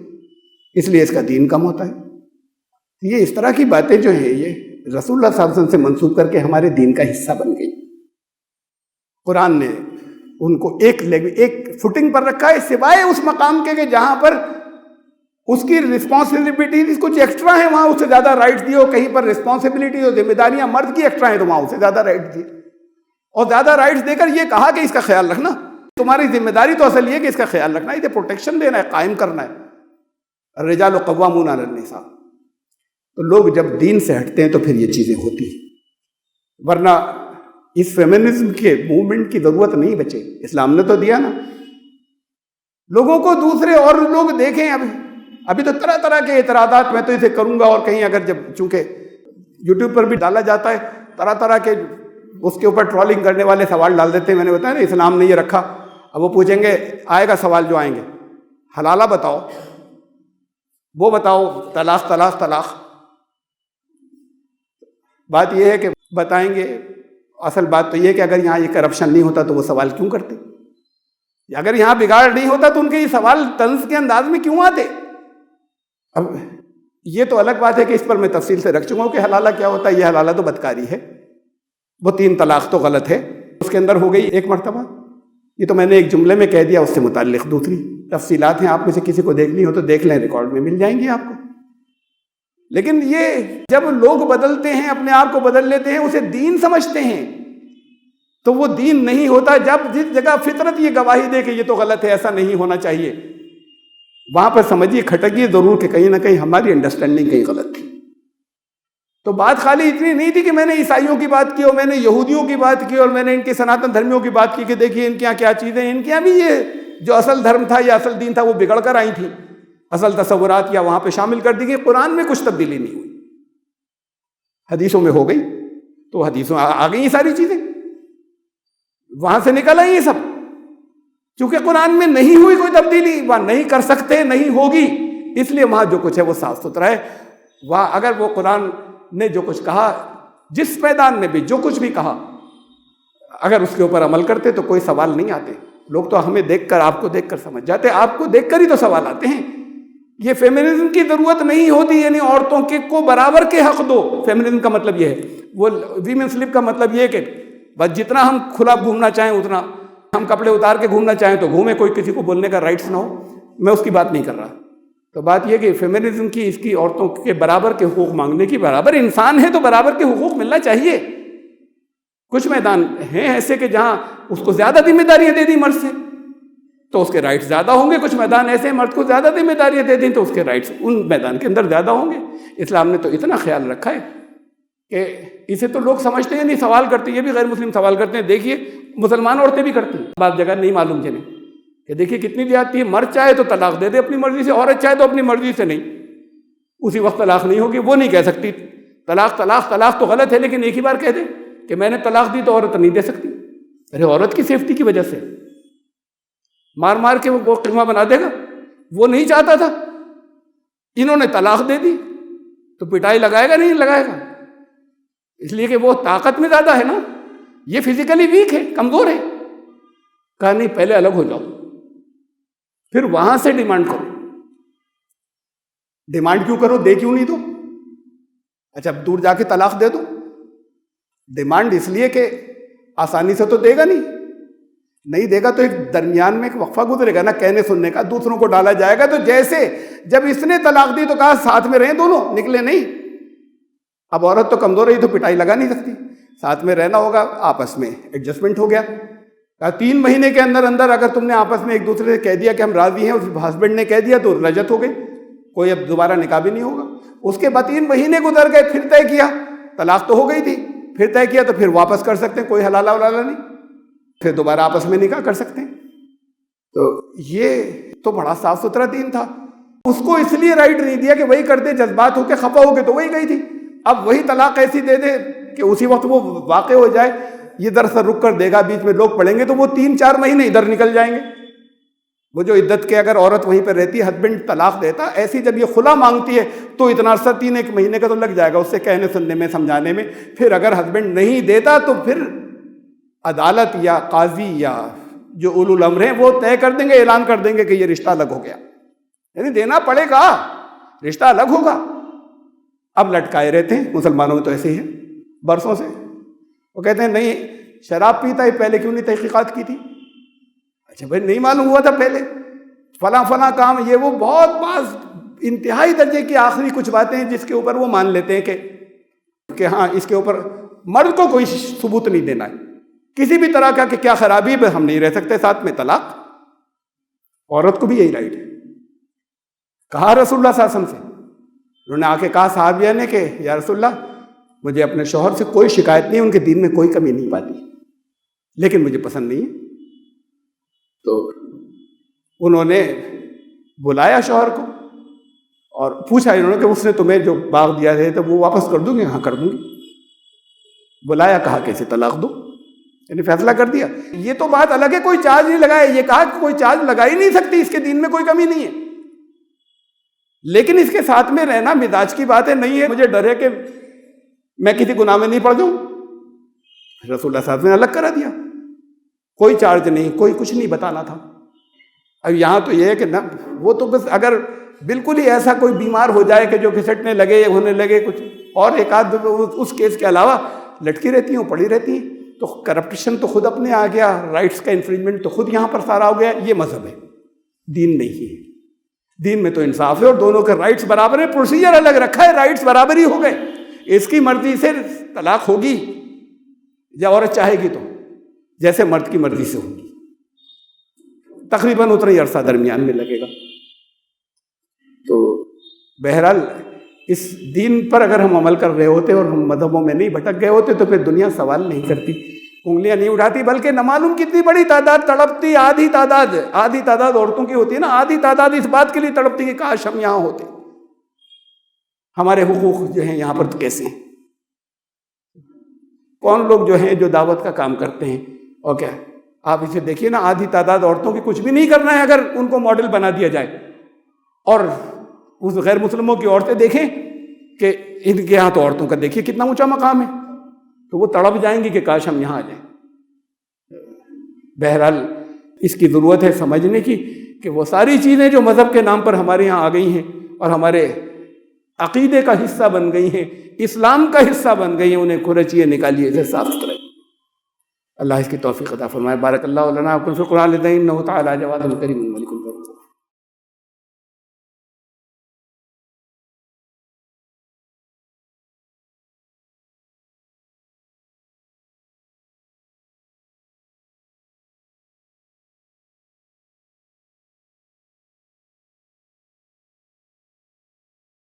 اس لیے اس کا دین کم ہوتا ہے. یہ اس طرح کی باتیں جو ہیں یہ رسول اللہ صلی اللہ علیہ وسلم سے منسوب کر کے ہمارے دین کا حصہ بن گئی. قرآن نے ان کو ایک فٹنگ پر رکھا ہے, سوائے اس مقام کے کہ جہاں پر اس کی رسپانسبلٹی کچھ ایکسٹرا ہیں, وہاں اس سے زیادہ رائٹ دیے. اور کہیں پر رسپانسبلٹی اور ذمہ داریاں مرد کی ایکسٹرا ہیں تو وہاں اس سے زیادہ رائٹ دیے, اور زیادہ رائٹس دے کر یہ کہا کہ اس کا خیال رکھنا. تمہاری ذمہ داری تو اصل یہ کہ اس کا خیال رکھنا ہے, اسے پروٹیکشن دینا ہے, قائم کرنا ہے. الرجال قوامون علی النساء. تو لوگ جب دین سے ہٹتے ہیں تو پھر یہ چیزیں ہوتی ہیں, ورنہ اس فیمنزم کے موومنٹ کی ضرورت نہیں بچے. اسلام نے تو دیا نا لوگوں کو. دوسرے اور لوگ دیکھیں, ابھی تو طرح طرح کے اعتراضات, میں تو اسے کروں گا. اور کہیں اگر جب چونکہ یوٹیوب پر بھی ڈالا جاتا ہے طرح طرح کے, اس کے اوپر ٹرولنگ کرنے والے سوال ڈال دیتے ہیں. میں نے بتایا نا اسلام نے یہ رکھا. اب وہ پوچھیں گے, آئے گا سوال جو آئیں گے, حلالہ بتاؤ, وہ بتاؤ, طلاق طلاق طلاق. بات یہ ہے کہ بتائیں گے. اصل بات تو یہ ہے کہ اگر یہاں یہ کرپشن نہیں ہوتا تو وہ سوال کیوں کرتے؟ اگر یہاں بگاڑ نہیں ہوتا تو ان کے یہ سوال طنز کے انداز میں کیوں آتے؟ اب یہ تو الگ بات ہے کہ اس پر میں تفصیل سے رکھ چکا ہوں کہ حلالہ کیا ہوتا ہے. یہ حلالہ تو بدکاری ہے, وہ 3 طلاق تو غلط ہے. اس کے اندر ہو گئی ایک مرتبہ. یہ تو میں نے ایک جملے میں کہہ دیا, اس سے متعلق دوسری تفصیلات ہیں. آپ میں سے کسی کو دیکھنی ہو تو دیکھ لیں, ریکارڈ میں مل جائیں گی آپ کو. لیکن یہ جب لوگ بدلتے ہیں, اپنے آپ کو بدل لیتے ہیں, اسے دین سمجھتے ہیں, تو وہ دین نہیں ہوتا. جب جس جگہ فطرت یہ گواہی دے کہ یہ تو غلط ہے, ایسا نہیں ہونا چاہیے, وہاں پر سمجھیے کھٹکیے ضرور کہ کہیں نہ کہیں ہماری انڈرسٹینڈنگ کہیں غلط تھی. تو بات خالی اتنی نہیں تھی کہ میں نے عیسائیوں کی بات کی اور میں نے یہودیوں کی بات کی اور میں نے ان کے سناتن دھرمیوں کی بات کی کہ دیکھیے ان کے یہاں کیا چیزیں ہیں. ان کے یہاں بھی یہ جو اصل دھرم تھا یا اصل دین تھا وہ بگڑ کر آئی تھیں, اصل تصورات یا وہاں پہ شامل کر دی گئی. قرآن میں کچھ تبدیلی نہیں ہوئی, حدیثوں میں ہو گئی. تو حدیثوں آ گئی ساری چیزیں, وہاں سے نکل آئی یہ سب. چونکہ قرآن میں نہیں ہوئی کوئی تبدیلی, وہاں نہیں کر سکتے, نہیں ہوگی, اس لیے وہاں جو کچھ ہے وہ صاف ستھرا ہے. وہاں اگر وہ قرآن نے جو کچھ کہا, جس میدان میں بھی جو کچھ بھی کہا, اگر اس کے اوپر عمل کرتے تو کوئی سوال نہیں آتے. لوگ تو ہمیں دیکھ کر, آپ کو دیکھ کر سمجھ جاتے, آپ کو دیکھ کر ہی تو سوال آتے ہیں. یہ فیمنزم کی ضرورت نہیں ہوتی, یعنی عورتوں کے کو برابر کے حق دو. فیمنزم کا مطلب یہ ہے, وہ ویمن سلپ کا مطلب یہ ہے کہ بس جتنا ہم کھلا گھومنا چاہیں اتنا, ہم کپڑے اتار کے گھومنا چاہیں تو گھومیں, کوئی کسی کو بولنے کا رائٹس نہ ہو. میں اس کی بات نہیں کر رہا. تو بات یہ کہ فیمنزم کی, اس کی عورتوں کے برابر کے حقوق مانگنے کی, برابر انسان ہے تو برابر کے حقوق ملنا چاہیے. کچھ میدان ہیں ایسے کہ جہاں اس کو زیادہ ذمہ داریاں دے دی مرد سے تو اس کے رائٹس زیادہ ہوں گے. کچھ میدان ایسے ہیں مرد کو زیادہ ذمہ داریاں دے دیں تو اس کے رائٹس ان میدان کے اندر زیادہ ہوں گے. اسلام نے تو اتنا خیال رکھا ہے کہ اسے تو لوگ سمجھتے ہیں نہیں, سوال کرتے, یہ بھی غیر مسلم سوال کرتے ہیں. دیکھیے مسلمان عورتیں بھی کرتی ہیں, بعض جگہ نہیں معلوم جنہیں, کہ دیکھیے کتنی زیادتی ہے. مرد چاہے تو طلاق دے دے اپنی مرضی سے, عورت چاہے تو اپنی مرضی سے نہیں, اسی وقت طلاق نہیں ہوگی. وہ نہیں کہہ سکتی طلاق طلاق طلاق تو غلط ہے, لیکن ایک ہی بار کہہ دے کہ میں نے طلاق دی تو عورت نہیں دے سکتی. ارے عورت کی سیفٹی کی وجہ سے مار مار کے وہ قیمہ بنا دے گا, وہ نہیں چاہتا تھا. انہوں نے طلاق دے دی تو پٹائی لگائے گا نہیں لگائے گا, اس لیے کہ وہ طاقت میں زیادہ ہے نا, یہ فزیکلی ویک ہے, کمزور ہے. کہا نہیں پہلے الگ ہو جاؤ, پھر وہاں سے ڈیمانڈ کرو. ڈیمانڈ کیوں کرو, دے کیوں نہیں دو؟ اچھا دور جا کے طلاق دے دو. ڈیمانڈ اس لیے کہ آسانی سے تو دے گا نہیں دے گا تو ایک درمیان میں ایک وقفہ گزرے گا نا, کہنے سننے کا, دوسروں کو ڈالا جائے گا. تو جیسے جب اس نے طلاق دی تو کہا ساتھ میں رہیں دونوں, نکلے نہیں. اب عورت تو کمزور رہی تو پٹائی لگا نہیں سکتی, ساتھ میں رہنا ہوگا, آپس میں ایڈجسٹمنٹ ہو گیا. 3 مہینے کے اندر اندر اگر تم نے آپس میں ایک دوسرے سے کہہ دیا کہ ہم راضی ہیں, اس ہسبینڈ نے کہہ دیا تو رجعت ہو گئی, کوئی اب دوبارہ نکاح بھی نہیں ہوگا. اس کے بعد 3 مہینے گزر گئے, پھر طے کیا, طلاق تو ہو گئی تھی, پھر طے کیا تو پھر واپس کر سکتے ہیں, کوئی حلالہ ولالہ نہیں, پھر دوبارہ آپس میں نکاح کر سکتے ہیں. تو یہ تو بڑا صاف ستھرا دین تھا. اس کو اس لیے رائٹ نہیں دیا کہ وہی کرتے, جذبات ہو کے خفا ہو کے تو وہی گئی تھی. اب وہی طلاق ایسی دے دے کہ اسی وقت وہ واقع ہو جائے، یہ دراصل رک کر دے گا، بیچ میں لوگ پڑھیں گے تو وہ 3-4 مہینے ادھر نکل جائیں گے. وہ جو عدت کے اگر عورت وہیں پہ رہتی ہے، ہسبینڈ طلاق دیتا، ایسی جب یہ خلا مانگتی ہے تو اتنا عرصہ 3-1 مہینے کا تو لگ جائے گا اس سے کہنے سننے میں، سمجھانے میں. پھر اگر ہسبینڈ نہیں دیتا تو پھر عدالت یا قاضی یا جو اولو الامر ہیں وہ طے کر دیں گے، اعلان کر دیں گے کہ یہ رشتہ الگ ہو گیا. یعنی دینا پڑے گا، رشتہ الگ ہوگا. اب لٹکائے رہتے ہیں، مسلمانوں میں تو ایسے ہی ہے برسوں سے. وہ کہتے ہیں نہیں شراب پیتا ہے، پہلے کیوں نہیں تحقیقات کی تھی؟ اچھا بھائی نہیں معلوم ہوا تھا پہلے، فلاں فلاں کام، یہ وہ بہت بعض انتہائی درجے کی آخری کچھ باتیں ہیں جس کے اوپر وہ مان لیتے ہیں کہ ہاں اس کے اوپر مرد کو کوئی ثبوت نہیں دینا ہے کسی بھی طرح کا کہ کیا خرابی ہے، ہم نہیں رہ سکتے ساتھ میں، طلاق. عورت کو بھی یہی رائٹ ہے. کہا رسول اللہ صلی اللہ علیہ وسلم سے، انہوں نے آ کے کہا صحابیہ نے کہ یا رسول اللہ مجھے اپنے شوہر سے کوئی شکایت نہیں، ان کے دین میں کوئی کمی نہیں پاتی، لیکن مجھے پسند نہیں ہے. تو انہوں نے بلایا شوہر کو اور پوچھا انہوں نے کہ اس نے تمہیں جو باغ دیا ہے تو وہ واپس کر دوں گی؟ ہاں کر دوں گی. بلایا، کہا کہ اسے طلاق دو، یعنی فیصلہ کر دیا. یہ تو بات الگ ہے، کوئی چارج نہیں لگایا، یہ کہا کہ کوئی چارج لگا ہی نہیں سکتی، اس کے دین میں کوئی کمی نہیں ہے. لیکن اس کے ساتھ میں رہنا مزاج کی بات ہے، نہیں ہے مجھے ڈر ہے کہ میں کسی گناہ میں نہیں پڑ جاؤں. رسول اللہ صلی اللہ علیہ وسلم نے الگ کرا دیا، کوئی چارج نہیں، کوئی کچھ نہیں بتانا تھا. اب یہاں تو یہ ہے کہ نہ وہ تو بس اگر بالکل ہی ایسا کوئی بیمار ہو جائے کہ جو گھسٹنے لگے ہونے لگے کچھ اور ایک آدھ اس کیس کے علاوہ لٹکی رہتی ہیں، پڑی رہتی ہیں، تو کرپشن تو خود اپنے آ گیا، رائٹس کا انفرنجمنٹ تو خود یہاں پر سارا ہو گیا. یہ مذہب ہے، دین نہیں ہے. دین میں تو انصاف ہے اور دونوں کے رائٹس برابر ہیں. پروسیجر الگ رکھا ہے، رائٹس برابر ہی ہو گئے. اس کی مرضی سے طلاق ہوگی یا عورت چاہے گی تو جیسے مرد کی مرضی سے ہوگی. تقریباً اتنا ہی عرصہ درمیان میں لگے گا. تو بہرحال اس دین پر اگر ہم عمل کر رہے ہوتے اور ہم مذہبوں میں نہیں بھٹک گئے ہوتے تو پھر دنیا سوال نہیں کرتی، انگلیاں نہیں اٹھاتی، بلکہ نہ معلوم کتنی بڑی تعداد تڑپتی. آدھی تعداد عورتوں کی ہوتی ہے نا، آدھی تعداد اس بات کے لیے تڑپتی کہ کاش ہم یہاں ہوتے. ہمارے حقوق جو ہیں یہاں پر تو کیسے ہیں؟ کون لوگ جو ہیں جو دعوت کا کام کرتے ہیں اور کیا آپ اسے دیکھیے نا، آدھی تعداد عورتوں کی کچھ بھی نہیں کرنا ہے اگر ان کو ماڈل بنا دیا جائے. اور اس غیر مسلموں کی عورتیں دیکھیں کہ ان کے یہاں تو عورتوں کا دیکھیے کتنا اونچا مقام ہے، تو وہ تڑپ جائیں گی کہ کاش ہم یہاں آ جائیں. بہرحال اس کی ضرورت ہے سمجھنے کی کہ وہ ساری چیزیں جو مذہب کے نام پر ہمارے یہاں آ گئی ہیں اور ہمارے عقیدے کا حصہ بن گئی ہیں، اسلام کا حصہ بن گئی ہیں، انہیں کھرچیے نکالیے، اسے صاف ستھرا. اللہ اس کی توفیق عطا فرمائے. بارک اللہ لنا وفی القرآن العظیم انہ تعالی جواد کریم ملک.